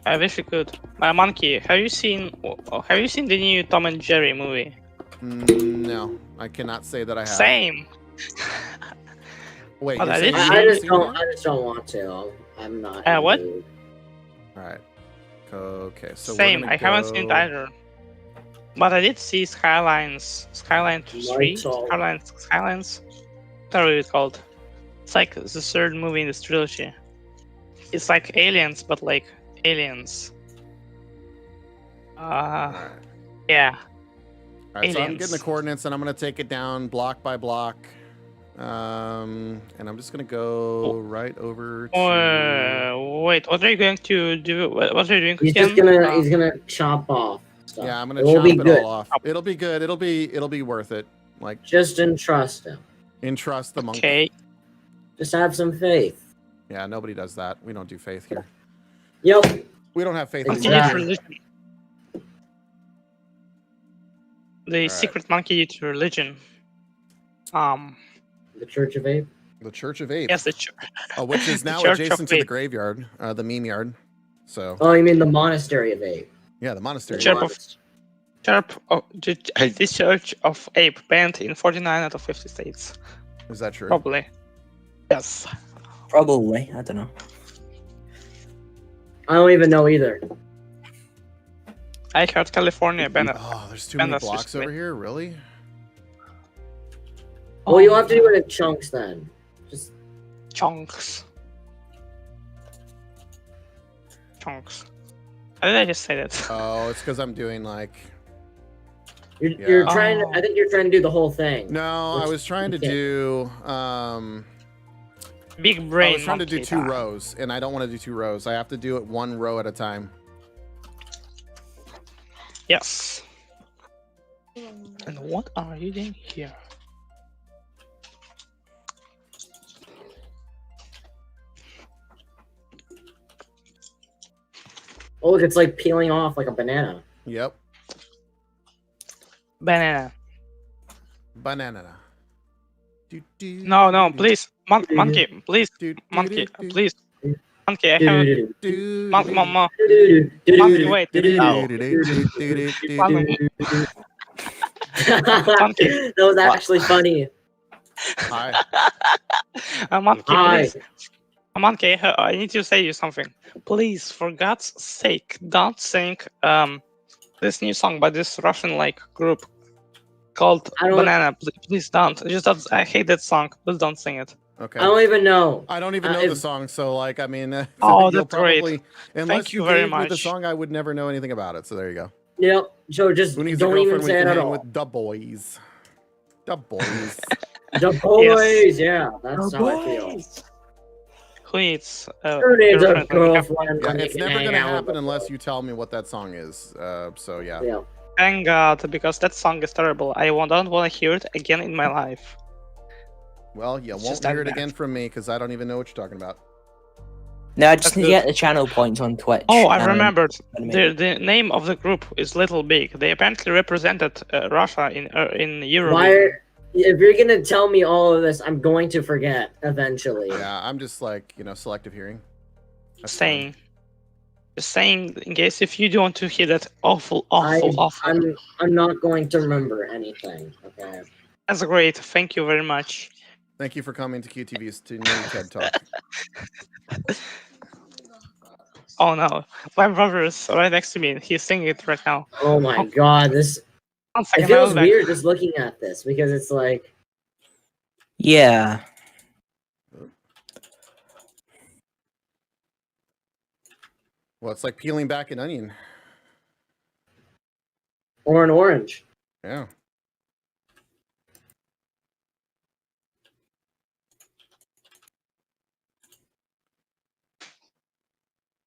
I wish we could. Monkey, have you seen the new Tom and Jerry movie? No, I cannot say that I have. Same. Wait, But you're I saying did you see- I haven't just seen don't. it? I just don't want to. I'm not. in the What? mood. All right. Okay, so we're Same. gonna I haven't seen it go- either. But I did see Skyline 3, Lights off. Skylines. Whatever it's called. It's like the third movie in this trilogy. It's like Aliens, but like Aliens. All right. Yeah. All right, so I'm getting Aliens. the coordinates, and I'm gonna take it down block by block. And I'm just gonna go right over to. Wait, what are you going to do? What are you doing? He's just Christian? gonna. He's gonna chop off stuff. Yeah, I'm gonna It will chop be it good. all off. It'll be good. It'll be worth it. Like, Just entrust him. entrust the monk. Okay. Just have some faith. Yeah, nobody does that. We don't do faith here. Yep. We don't have faith in Monkey Exactly. Youth Religion. The Alright. secret Monkey Youth Religion. The Church of Ape. the Church of Ape, Yes, which is now Church of adjacent to the Ape. graveyard, the meme yard. So Oh, you mean the Monastery of Ape? yeah, the monastery. Church the Church of Ape banned in 49 out of 50 states. Is that true? Probably. Yes. Probably. I don't know. I don't even know either. I heard California banned it. Oh, there's too And many that's blocks just over me. here. Really? Well, you'll have to do it in chunks then. Just Chunks. Chunks. How did I just say that? Oh, it's because I'm doing like. you're Yeah. trying. Oh. I think you're trying to do the whole thing. No, I Which was trying to you can't. do. Big brain. I was trying to do monkey 2 time. rows, and I don't want to do 2 rows. I have to do it 1 row at a time. Yes. And what are you doing here? Oh, look, it's like peeling off like a banana. Yep. Banana. Banana. Do, do, No, no, do, please. Monkey, please. do, do, Monkey, do, please. Monkey, I have a... do, Mama. do, Monkey, wait. do, do, Oh. do, do, do, do, do, Monkey. That was actually funny. Hi. Monkey, Hi. please. Monkey, I need to say you something. Please, for God's sake, don't sing this new song by this Russian like group called I don't- Banana. Please don't. Just don't. I hate that song. Please don't sing it. Okay. I don't even know. I don't even know if- the song, so like, I mean, Oh, you'll that's great. probably, unless Thank you very gave me the much. song, I would never know anything about it. So there you go. Yep. So just Who needs a don't even girlfriend when say you it can at hang all. with the boys? The boys. The boys, yeah, that's how I feel. Who needs Who needs a girlfriend when you have- girlfriend? Yeah, when you it's can never hang gonna out with happen the unless boys? you tell me what that song is. So yeah. Yeah. Thank God, because that song is terrible. Don't want to hear it again in my life. Well, you It's won't just that hear it bad. again from me because I don't even know what you're talking about. No, I just That's need to good. get the channel points on Twitch. Oh, I and remembered. animate. The name of the group is Little Big. They apparently represented Russia in Eurovision. Why? If you're gonna tell me all of this, I'm going to forget eventually. Yeah, I'm just like, selective hearing. That's Saying, just saying, in case if you don't want to hear that awful. I'm not going to remember anything. Okay. That's great. Thank you very much. Thank you for coming to QTV's to new TED Talk. Oh no, my brother is right next to me and he's singing it right now. Oh my god, this. One It second, I'll feels be back. weird just looking at this because it's like. Yeah. Well, it's like peeling back an onion. Or an orange. Yeah.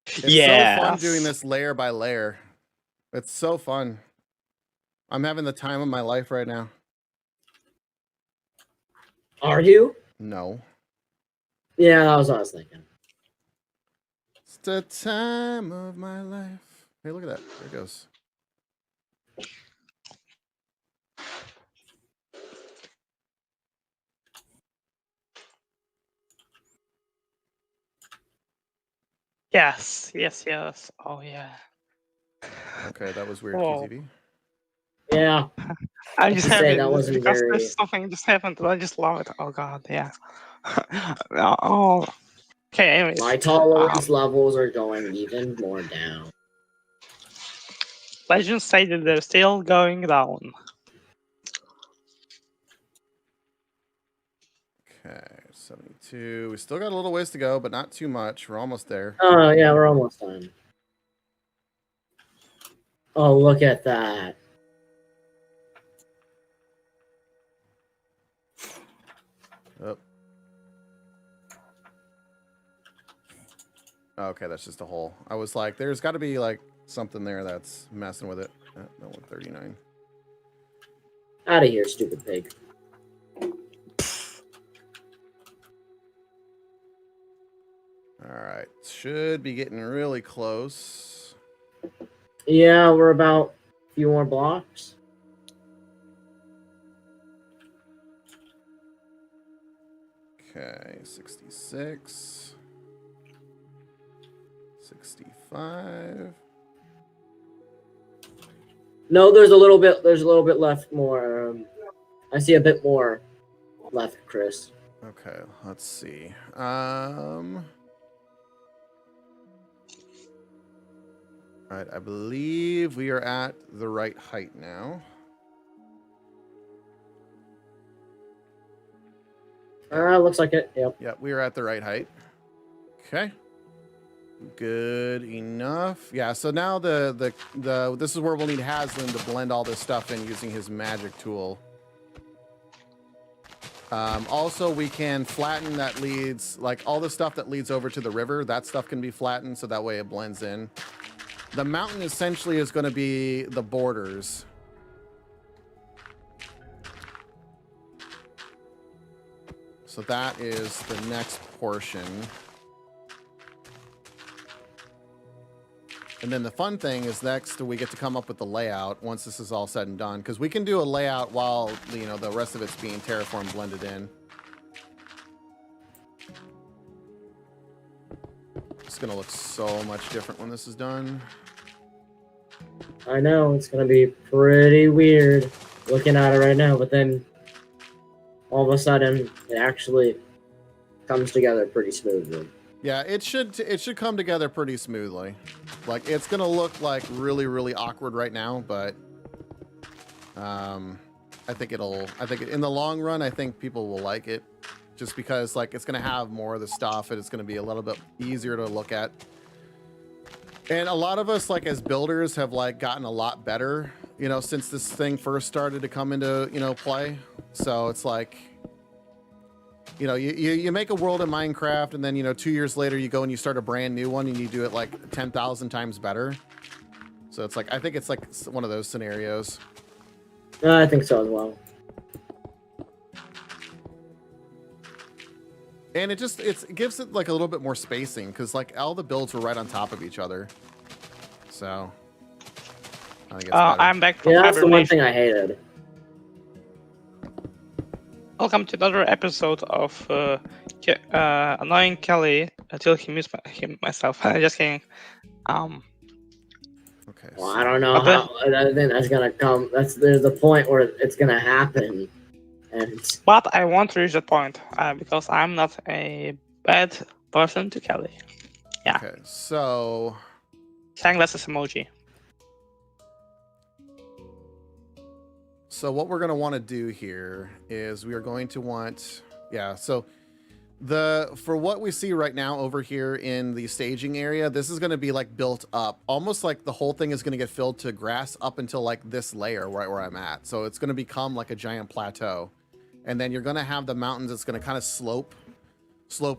It's so fun doing this layer by layer. It's so fun. I'm having the time of my life right now. Are you? No. Yeah, that was what I was thinking. It's the time of my life. Hey, look at that. There it goes. Yes. Oh yeah. Okay, that was weird, Whoa. QTV. Yeah. I just to have say it that wasn't because very- there's something just happened. And I just love it. Oh god, yeah. Oh. Okay. Anyways, My tolerance levels are going even more down. legends say that they're still going down. Okay, 72. We still got a little ways to go, but not too much. We're almost there. Oh, yeah, we're almost done. Oh, look at that. Oh. Okay, that's just a hole. I was like, there's got to be like something there that's messing with it. No, 139. Out of here, stupid pig. All right, should be getting really close. Yeah, we're about a few more blocks. Okay, 66. 65. No, there's a little bit left more. I see a bit more left, Chris. Okay, let's see. All right, I believe we are at the right height now. Looks like it. Yep. Yeah, we are at the right height. Okay. Good enough. Yeah, so now the this is where we'll need Haslin to blend all this stuff in using his magic tool. Also, we can flatten that leads, like all the stuff that leads over to the river, that stuff can be flattened so that way it blends in. The mountain essentially is going to be the borders. So that is the next portion. And then the fun thing is next we get to come up with the layout once this is all said and done, because we can do a layout while, you know, the rest of it's being terraform blended in. It's gonna look so much different when this is done. I know it's gonna be pretty weird looking at it right now, but then all of a sudden it actually comes together pretty smoothly. Yeah, it should come together pretty smoothly. Like, it's gonna look like really, really awkward right now, but I think in the long run, I think people will like it, just because like it's gonna have more of the stuff and it's gonna be a little bit easier to look at. And a lot of us, like as builders, have like gotten a lot better, you know, since this thing first started to come into, you know, play. So it's like, you know, you make a world in Minecraft, and then, you know, 2 years later you go and you start a brand new one and you do it like 10,000 times better. So it's like, I think it's like one of those scenarios. I think so as well. And it gives it like a little bit more spacing, because like all the builds were right on top of each other. So I think it's better. I'm back from Yeah, that's the one hibernation. thing I hated. Welcome to another episode of annoying Kelly until he mutes myself. Just kidding. Okay. Well, I don't know Okay. how. I think that's gonna come. There's the point where it's gonna happen, and But I won't reach that point because I'm not a bad person to Kelly. Yeah. Okay, so Sunglasses emoji. So what we're going to want to do here is we are going to want, yeah, so for what we see right now over here in the staging area, this is going to be like built up, almost like the whole thing is going to get filled to grass up until like this layer right where I'm at. So it's going to become like a giant plateau. And then you're going to have the mountains that's going to kind of slope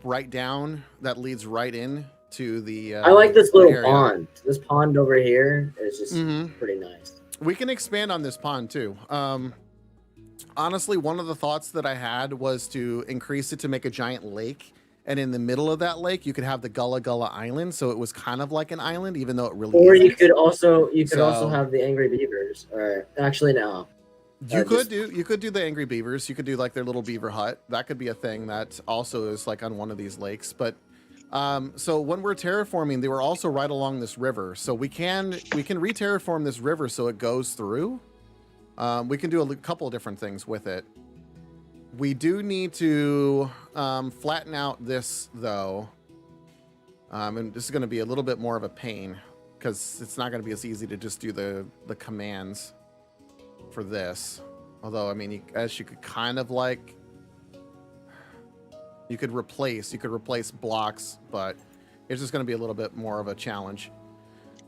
right down, that leads right in to the I like this little area. pond. This pond over here is just pretty nice. We can expand on this pond too. Honestly, one of the thoughts that I had was to increase it to make a giant lake, and in the middle of that lake, you could have the Gullah Gullah Island, so it was kind of like an island, even though it really Or isn't. you could also So- have the angry beavers. Or actually, no. You could do the Angry Beavers. You could do like their little beaver hut. That could be a thing that also is like on one of these lakes. But so when we're terraforming, they were also right along this river. So we can re-terraform this river so it goes through. We can do a couple of different things with it. We do need to flatten out this though. And this is going to be a little bit more of a pain because it's not going to be as easy to just do the commands for this. Although, I mean, you could kind of like, you could replace blocks, but it's just going to be a little bit more of a challenge.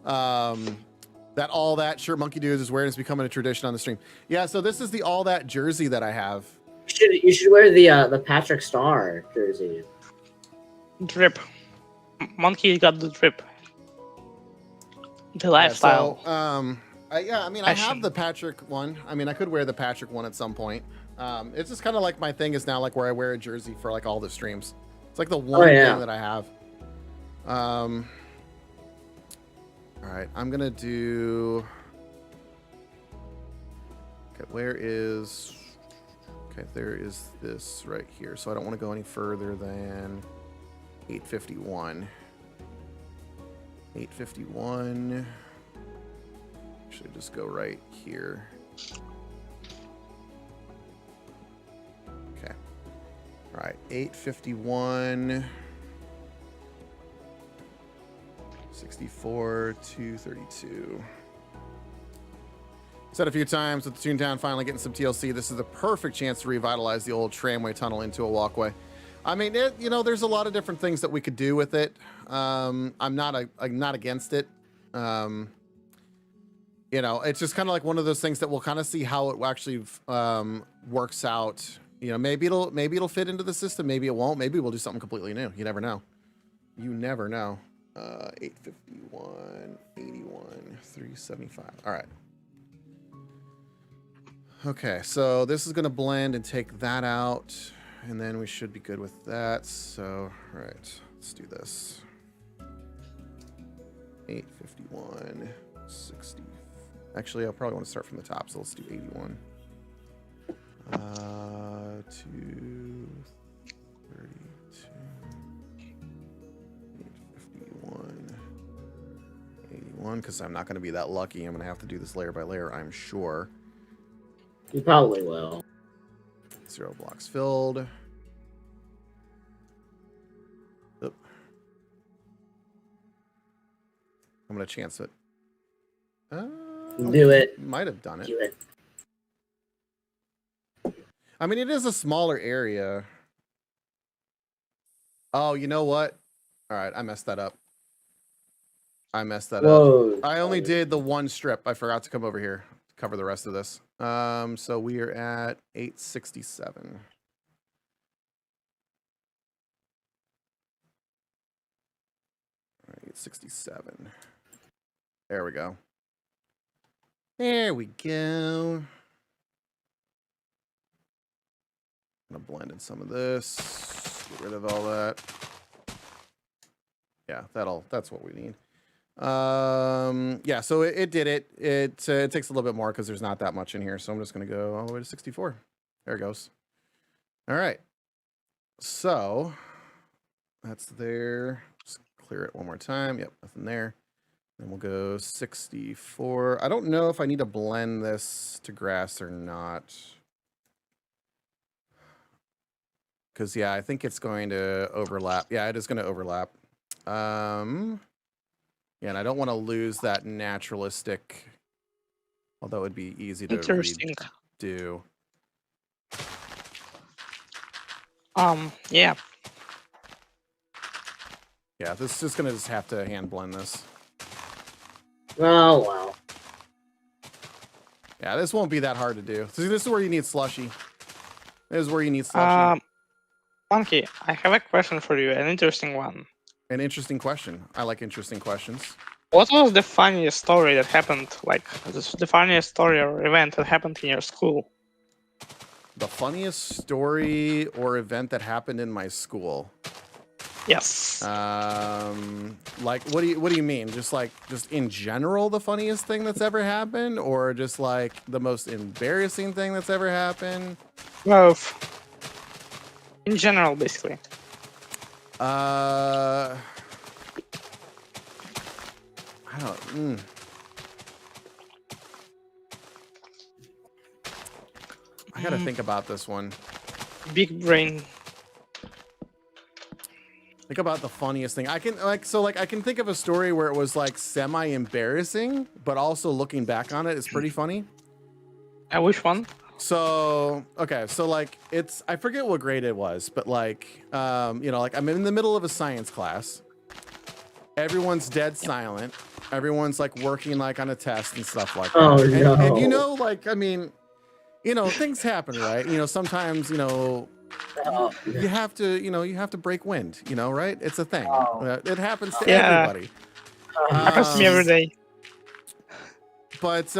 That all that shirt Monkey Dudes is wearing is becoming a tradition on the stream. Yeah, so this is the all that jersey that I have. You should wear the Patrick Star jersey. Drip. Monkey got the drip. The lifestyle. Yeah, I mean, I have the Patrick one. I mean, I could wear the Patrick one at some point. It's just kind of like my thing is now, like where I wear a jersey for like all the streams. It's like the one thing that I have. All right, I'm gonna do. Okay, where is? Okay, there is this right here. So I don't want to go any further than 851. 851. Should just go right here. Okay. All right, 851. 64, 232. Said a few times with Toon Town finally getting some TLC, this is the perfect chance to revitalize the old tramway tunnel into a walkway. I mean, there's a lot of different things that we could do with it. I'm not against it. It's just kind of like one of those things that we'll kind of see how it actually works out. Maybe it'll fit into the system. Maybe it won't. Maybe we'll do something completely new. You never know. You never know. 851, 81, 375. All right. Okay, so this is going to blend and take that out, and then we should be good with that. So, all right, let's do this. 851, 60. Actually, I'll probably want to start from the top, so let's do 81. 232, 851, 81, because I'm not going to be that lucky. I'm going to have to do this layer by layer, I'm sure. You probably will. 0 blocks filled. Oop. I'm going to chance it. Do it. Might have done it. Do it. I mean, it is a smaller area. Oh, you know what? All right, I messed that up. I only did the one strip. I forgot to come over here to cover the rest of this. So we are at 867. 867. There we go. There we go. I'm gonna blend in some of this. Get rid of all that. Yeah, that's what we need. Yeah, so it did it. It takes a little bit more because there's not that much in here. So I'm just gonna go all the way to 64. There it goes. All right. So that's there. Just clear it one more time. Yep, nothing there. Then we'll go 64. I don't know if I need to blend this to grass or not. Because, yeah, I think it's going to overlap. Yeah, it is going to overlap. Yeah, and I don't want to lose that naturalistic, although it'd be easy to redo. Yeah. Yeah, this is just going to just have to hand blend this. Oh, wow. Yeah, this won't be that hard to do. See, this is where you need slushy. This is where you need slushy. Monkey, I have a question for you, an interesting one. An interesting question. I like interesting questions. What was the funniest story that happened, the funniest story or event that happened in your school? The funniest story or event that happened in my school? Yes. Like, what do you mean? Just in general, the funniest thing that's ever happened, or just like the most embarrassing thing that's ever happened? Both. In general, basically. I don't. I gotta think about this one. Big brain. Think about the funniest thing. I can I can think of a story where it was like semi-embarrassing, but also looking back on it, it's pretty funny. Which one? So okay, so like I forget what grade it was, but like I'm in the middle of a science class. Everyone's dead silent. Everyone's like working like on a test and stuff like that. Oh, and, no. And things happen, right? Sometimes you have to break wind, right? It's a thing. It happens to everybody. Happens to me every day. But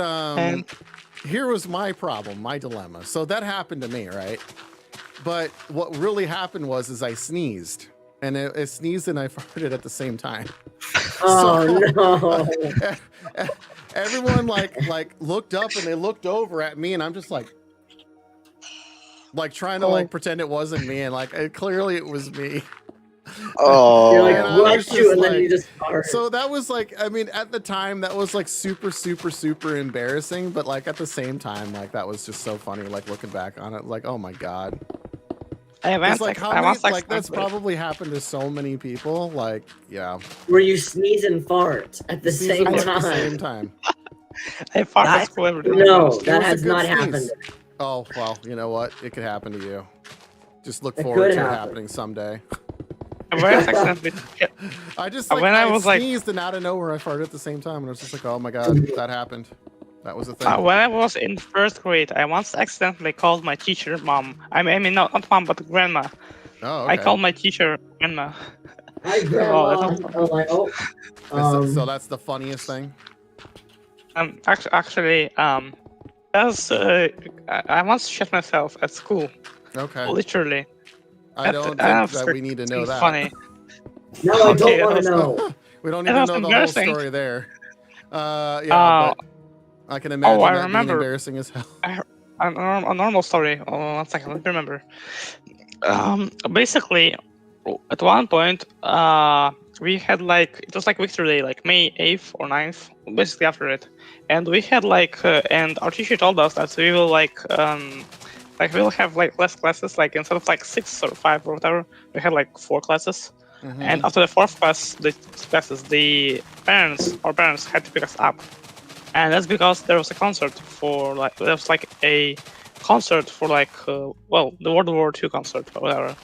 here was my problem, my dilemma. So that happened to me, right? But what really happened was I sneezed. And I sneezed and I farted at the same time. Oh, no. Everyone like looked up and they looked over at me, and I'm just like trying to pretend it wasn't me, and clearly it was me. Oh, you're like, bless you, and then you just fart. So that was at the time that was super, super, super embarrassing, but at the same time, that was just so funny, looking back on it, oh my God. That's probably happened to so many people, yeah. Where you sneeze and fart at the same time. At the same time. I fought That- at school every day. No, It that was a has good not sneeze. happened. Oh, well, you know what? It could happen to you. Just look It forward could to it happen. happening someday. When I accidentally, I just like When I I was, like- sneezed and out of nowhere I farted at the same time, and I was just like, oh my god, that happened. That was a thing. when I was in first grade, I once accidentally called my teacher mom. I mean, not mom, but grandma. Oh, okay. I called my teacher grandma. Hi, Grandma. that's- I'm like, oh. So that's the funniest thing. Actually, that's I once shit myself at school, Okay. literally. I don't That's think that we need to know that. Funny. No, I Okay, don't want that to was- know. We don't need It to was know the whole embarrassing. story there. Yeah, Uh, but I can imagine I that remember. being embarrassing as hell. A normal story. Oh, 1 second, let me remember. Basically, at one point, we had like it was like Victory Day, like May 8th or 9th, basically after it, and we had like, and our teacher told us that we will like we'll have like less classes, like instead of like 6 or 5 or whatever, we had like 4 classes, Mhm. and after the 4th class, our parents had to pick us up. And that's because there was a concert for like there was like a concert for like the World War II concert or whatever,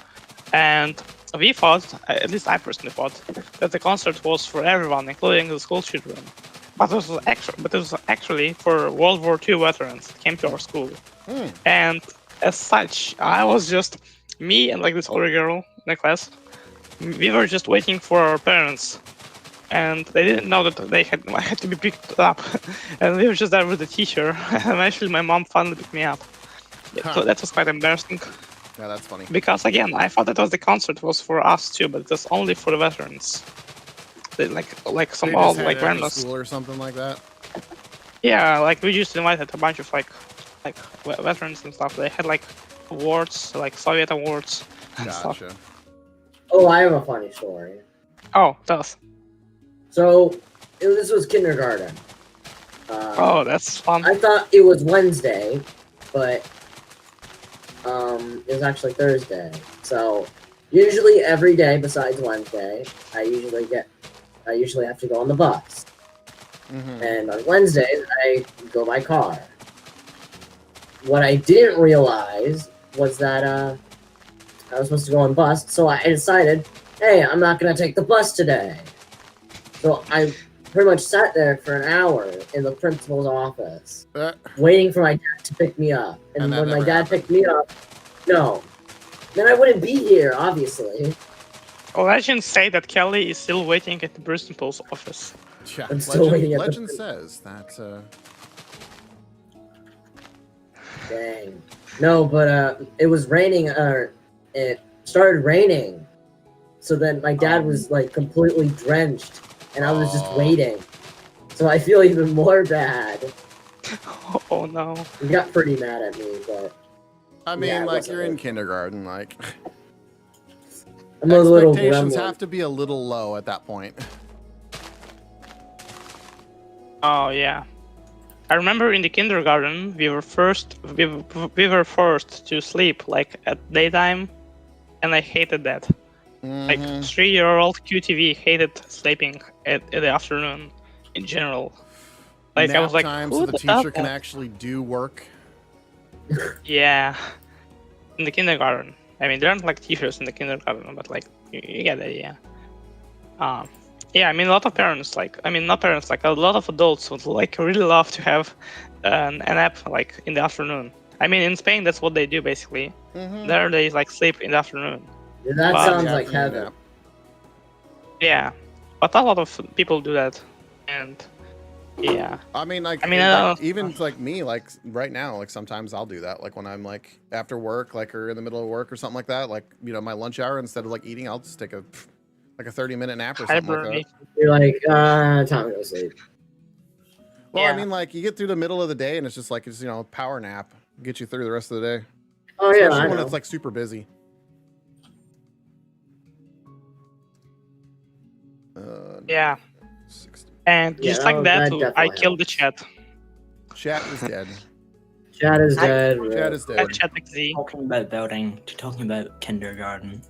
and we thought, at least I personally thought, that the concert was for everyone, including the school children. But it was actually for World War II veterans that came to our school. And as such, I was just me and like this other girl in the class. We were just waiting for our parents. And they didn't know that I had to be picked up, and we were just there with the teacher. And eventually, my mom finally picked me up. So that was quite embarrassing. Yeah, that's funny. Because again, I thought the concert was for us too, but it was only for the veterans. They, like some They old just had like it after randoms. school or something like that. Yeah, like we just invited a bunch of like veterans and stuff. They had like awards, like Soviet awards and stuff. Gotcha. Oh, I have a funny story. Oh, tell us. So, this was kindergarten. Oh, that's fun. I thought it was Wednesday, but it was actually Thursday. So, usually every day besides Wednesday, I usually have to go on the bus. Mhm. And on Wednesdays, I go by car. What I didn't realize was that I was supposed to go on bus, so I decided, hey, I'm not going to take the bus today. So I pretty much sat there for an hour in the principal's office, waiting for my dad to pick me up. And And that when my never dad happened. picked me up, no. Then I wouldn't be here, obviously. Legends say that Kelly is still waiting at the principal's office. Yeah, I'm still waiting at the legend print- says that. Dang. No, but it was raining, it started raining. So then my dad was like completely drenched, and I was just Aw. waiting. So I feel even more bad. Oh no. He got pretty mad at me, but I mean, Yeah, it like wasn't you're in good. kindergarten, like I'm a little expectations gremlin. have to be a little low at that point. Oh yeah. I remember in the kindergarten we were forced to sleep like at daytime, and I hated that. Like Mhm. 3-year-old QTV hated sleeping in the afternoon in general. Like I Nap was like, time who so the the teacher hell- can actually do work. Yeah. In the kindergarten. I mean, there aren't like teachers in the kindergarten, but like you get the idea. Yeah, I mean, a lot of parents, like, I mean, not parents, like, a lot of adults would like really love to have an nap like in the afternoon. I mean, in Spain, that's what they do basically. Mhm. There, they like sleep in the afternoon. That Wow. sounds Yeah, like afternoon heaven. nap. Yeah, but a lot of people do that, and yeah. I mean, like, I mean, even like me, like right now, like sometimes I'll do that. Like when I'm like after work, like or in the middle of work or something like that. Like my lunch hour, instead of like eating, I'll just take a 30-minute nap or something like that. Hibernate. You're like, time to go sleep. Well, I Yeah. mean, like you get through the middle of the day and it's just like it's power nap, get you through the rest of the day. Oh yeah, Especially I when know. it's like super busy. Yeah, 60. and Yeah, just like that that, definitely I killed the helps. chat. Chat is dead. Chat is dead. Chat is That dead. chat XZ. Talking about building to talking about kindergarten.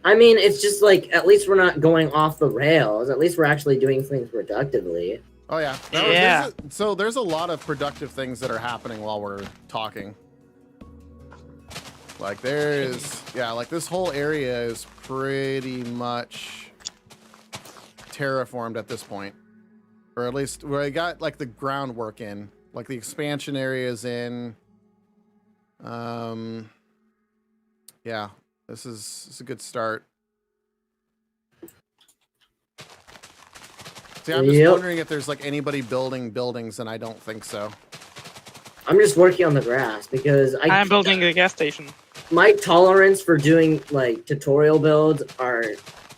I mean, it's just like at least we're not going off the rails. At least we're actually doing things productively. Oh yeah. So there's a lot of productive things that are happening while we're talking. Like like this whole area is pretty much terraformed at this point. Or at least where I got like the groundwork in. Like the expansion area is in. Yeah, this is a good start. See, I'm just wondering if there's like anybody building buildings, and I don't think so. I'm just working on the grass because I'm building a gas station. My tolerance for doing like tutorial builds are,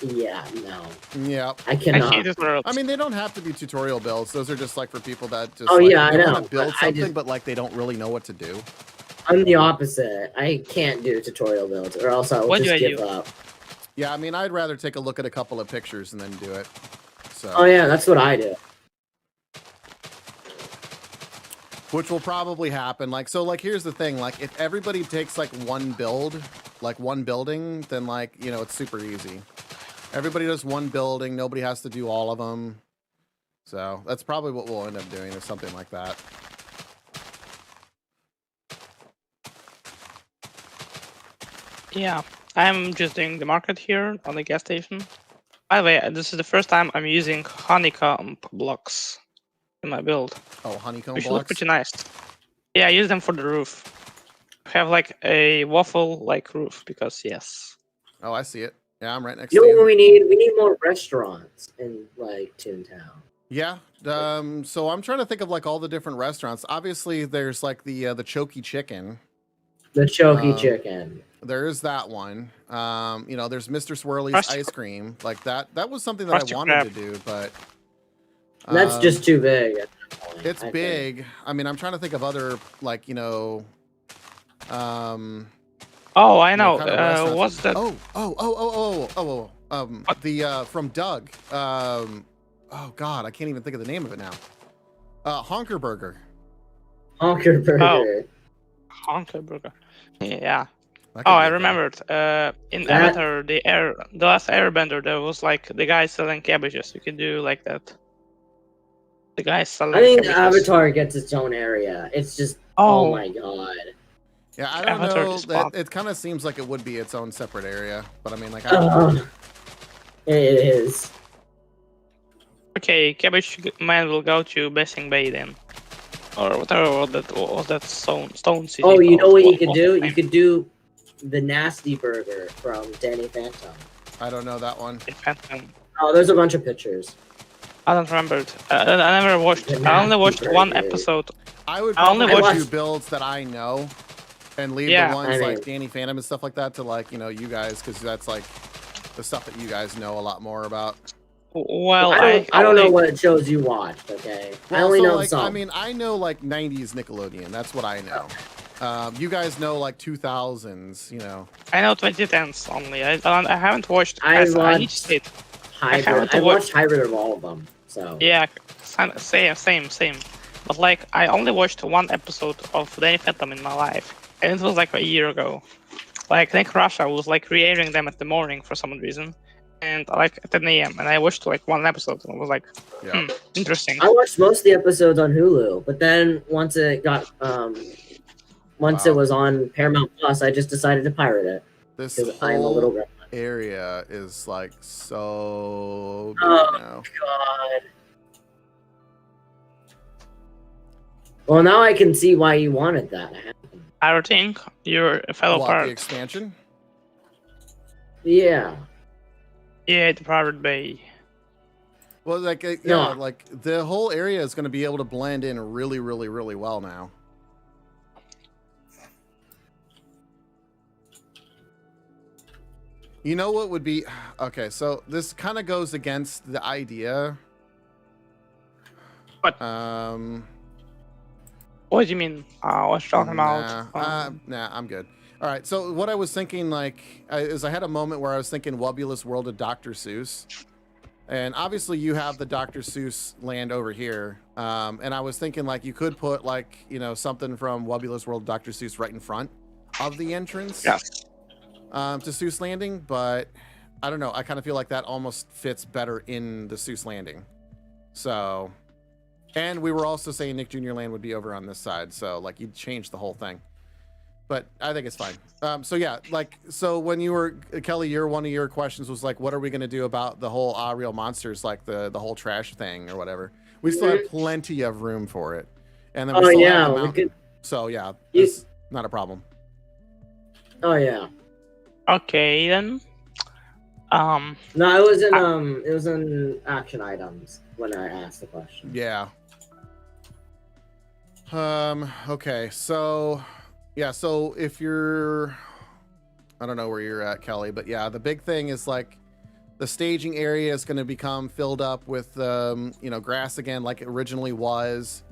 no. Yeah. I cannot. I mean, they don't have to be tutorial builds. Those are just like for people that just. Oh like, yeah, I know. Want to build something, but like they don't really know what to do. I'm the opposite. I can't do tutorial builds, or else I'll just give up. Yeah, I mean, I'd rather take a look at a couple of pictures and then do it. So. Oh yeah, that's what I do. Which will probably happen. Like, so like, here's the thing. Like, if everybody takes like one build, like one building, then like, you know, it's super easy. Everybody does one building. Nobody has to do all of them. So that's probably what we'll end up doing, is something like that. Yeah, I'm just doing the market here on the gas station. By the way, this is the first time I'm using honeycomb blocks in my build. Oh, honeycomb which blocks? look pretty nice. Yeah, I use them for the roof. Have like a waffle-like roof because yes. Oh, I see it. Yeah, I'm right next You to know you. what we need? We need more restaurants in like Toon Town. Yeah. So I'm trying to think of like all the different restaurants. Obviously, there's like the Choky Chicken. The Choky Chicken. There is that one. You know, there's Mr. Swirly's ice cream. Like that was something that I wanted to do, but that's just too big. It's big. I mean, I'm trying to think of other like, you know, oh, I know. Kind of what's that? The from Doug. Oh God, I can't even think of the name of it now. Honker Burger. Honker Burger. Oh. Honker Burger. Yeah. Oh, I remembered. In Avatar, the last Airbender, there was like the guy selling cabbages. You can do like that. The guy selling. I think cabbages. Avatar gets its own area. It's just. Oh my god. Yeah, I don't Avatar know. It kind of seems like it would be its own separate area, but I mean, like, I don't know. It is. Okay, Cabbage Man will go to Blessing Bay then. Or whatever that was that stone city. Oh, you know what you could do? You could do the Nasty Burger from Danny Phantom. I don't know that one. Phantom. Oh, there's a bunch of pictures. I don't remember it. I never watched. I only watched one episode. I would probably do builds that I know, and leave the ones like Danny Phantom and stuff like that to like, you know, you guys, because that's like the stuff that you guys know a lot more about. Well, I don't know what shows you watched. Okay, well, I only know like, some. I mean, I know like 90s Nickelodeon. That's what I know. You guys know like 2000s. You know. I know 2010s only. I haven't watched. I watched Hybrid. I watched Hybrid of all of them. So. Yeah, same. But like, I only watched one episode of Danny Phantom in my life, and it was like a year ago. Like, I think Russia was like re-airing them at the morning for some reason, and like at 10 a.m. and I watched like one episode and I was like, interesting. I watched most of the episodes on Hulu, but then once it got it was on Paramount Plus, I just decided to pirate it. This I'm a little gremlin. area is like so big now. God. Well, now I can see why you wanted that to happen. I think you're a fellow pirate. The expansion? Yeah. Yeah, the Pirate Bay. Well, like, like the whole area is going to be able to blend in really, really, really well now. You know what would be... Okay, so this kind of goes against the idea. What? What do you mean? What you talking about? Nah, I'm good. All right, so what I was thinking, like, is I had a moment where I was thinking Wubulous World of Dr. Seuss. And obviously you have the Dr. Seuss land over here. And I was thinking, like, you could put, like, you know, something from Wubulous World of Dr. Seuss right in front of the entrance. Yeah. To Seuss Landing, but I don't know. I kind of feel like that almost fits better in the Seuss Landing. So And we were also saying Nick Jr. Land would be over on this side, so like you'd change the whole thing. But I think it's fine. So yeah, like so when you were Kelly, one of your questions was like, what are we gonna do about the whole real monsters, like the whole trash thing or whatever? We still have plenty of room for it, and then we still have the mountain. So yeah, it's not a problem. Oh yeah. Okay then. No, it was in action items when I asked the question. Yeah. Okay, so yeah, so if you're, I don't know where you're at, Kelly, but yeah, the big thing is like the staging area is going to become filled up with grass again, like it originally was.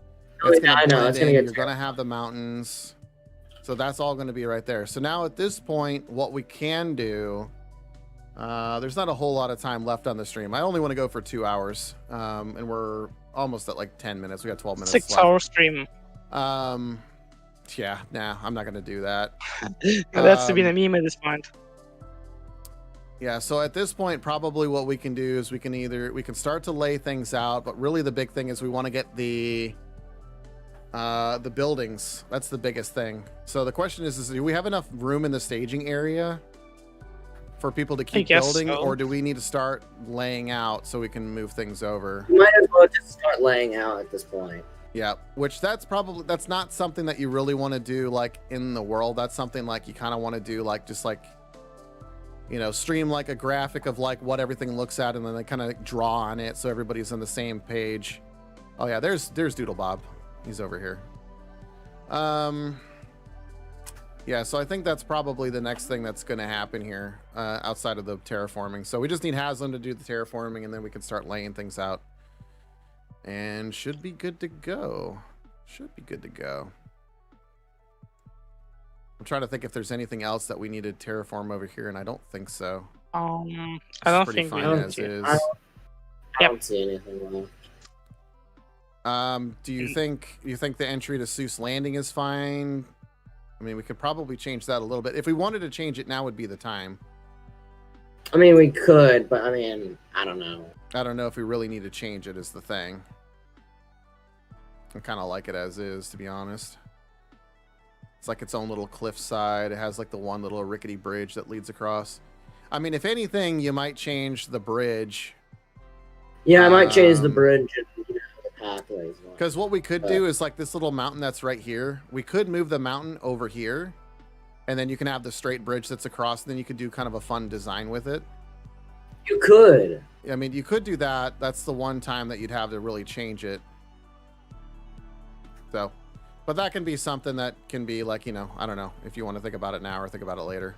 It's going to blend in. You're going to have the mountains, so that's all going to be right there. So now at this point, what we can do, there's not a whole lot of time left on the stream. I only want to go for 2 hours, and we're almost at like 10 minutes. We got 12 minutes. 6-hour stream. Yeah, nah, I'm not gonna do that. That's to be the meme at this point. Yeah, so at this point, probably what we can do is we can start to lay things out, but really the big thing is we want to get the buildings. That's the biggest thing. So the question is do we have enough room in the staging area for people to keep building, or do we need to start laying out so we can move things over? You might as well just start laying out at this point. Yeah, which that's not something that you really want to do like in the world. That's something like you kind of want to do like just like, stream like a graphic of like what everything looks at, and then they kind of draw on it so everybody's on the same page. Oh yeah, there's Doodle Bob. He's over here. Yeah, so I think that's probably the next thing that's going to happen here outside of the terraforming. So we just need Haslam to do the terraforming, and then we can start laying things out. And should be good to go. I'm trying to think if there's anything else that we need to terraform over here, and I don't think so. I don't think we as is. I don't see anything wrong. Do you think the entry to Seuss Landing is fine? I mean, we could probably change that a little bit. If we wanted to change it, now would be the time. I mean, we could, but I mean, I don't know. I don't know if we really need to change it is the thing. I kind of like it as is, to be honest. It's like its own little cliffside. It has like the one little rickety bridge that leads across. I mean, if anything, you might change the bridge. Yeah, I might change the bridge and the pathways. Because what we could do is like this little mountain that's right here. We could move the mountain over here, and then you can have the straight bridge that's across. And then you could do kind of a fun design with it. You could. I mean, you could do that. That's the one time that you'd have to really change it. So, but that can be something that can be like, I don't know if you want to think about it now or think about it later.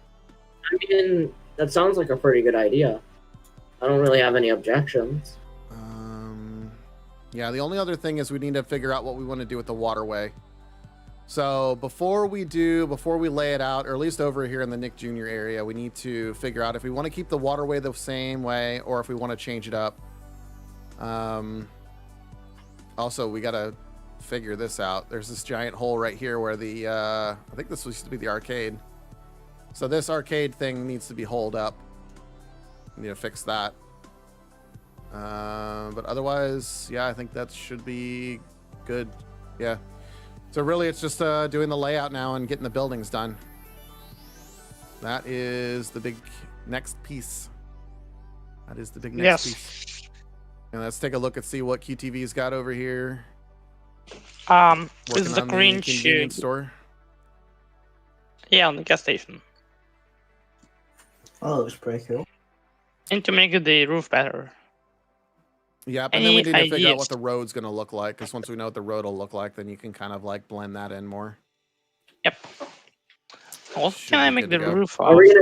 I mean, that sounds like a pretty good idea. I don't really have any objections. Yeah, the only other thing is we need to figure out what we want to do with the waterway. So before we lay it out, or at least over here in the Nick Jr. area, we need to figure out if we want to keep the waterway the same way or if we want to change it up. Also, we got to figure this out. There's this giant hole right here where the, I think this used to be the arcade. So this arcade thing needs to be holed up. We need to fix that. But otherwise, yeah, I think that should be good. Yeah. So really, it's just doing the layout now and getting the buildings done. That is the big next piece. That is the big next piece. And let's take a look and see what QTV's got over here. This is the green convenience store. Yeah, on the gas station. Oh, that was pretty cool. And to make the roof better. Yeah, and then we need to figure out what the road's going to look like, because once we know what the road will look like, then you can kind of like blend that in more. Yep. What can I make the roof of? Are we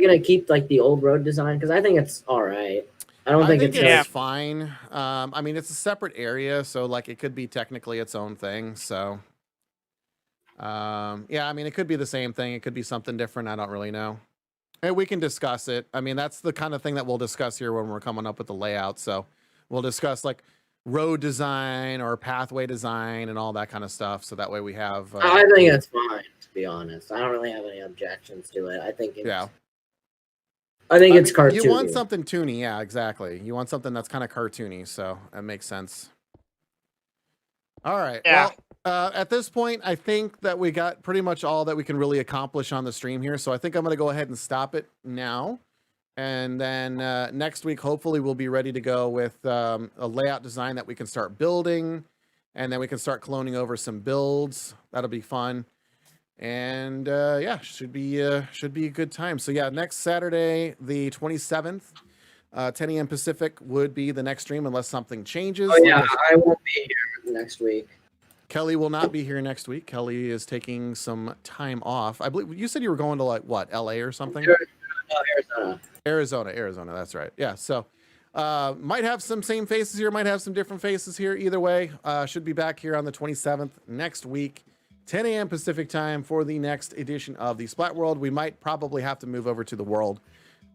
gonna keep like the old road design? Because I think it's all right. I think it's fine. I mean, it's a separate area, so like it could be technically its own thing. So, yeah, I mean, it could be the same thing. It could be something different. I don't really know. And we can discuss it. I mean, that's the kind of thing that we'll discuss here when we're coming up with the layout. So we'll discuss like road design or pathway design and all that kind of stuff. So that way we have. I think it's fine, to be honest. I don't really have any objections to it. I think it's, yeah. I think it's cartoony. You want something toony, yeah, exactly. You want something that's kind of cartoony, so that makes sense. All right. Yeah. Well, at this point, I think that we got pretty much all that we can really accomplish on the stream here. So I think I'm going to go ahead and stop it now. And then next week, hopefully, we'll be ready to go with a layout design that we can start building. And then we can start cloning over some builds. That'll be fun. And yeah, should be a good time. So yeah, next Saturday, the 27th, 10 a.m. Pacific would be the next stream unless something changes. Oh yeah, I won't be here next week. Kelly will not be here next week. Kelly is taking some time off. I believe you said you were going to like what, LA or something? Arizona. That's right. Yeah. So might have some same faces here, might have some different faces here. Either way, should be back here on the 27th next week, 10 a.m. Pacific time for the next edition of the Splat World. We might probably have to move over to the world.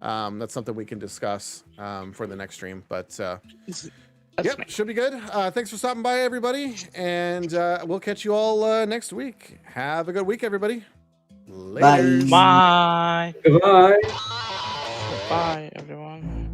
That's something we can discuss for the next stream. But yep, should be good. Thanks for stopping by, everybody. And we'll catch you all next week. Have a good week, everybody. Later. Bye. Goodbye. Bye, everyone.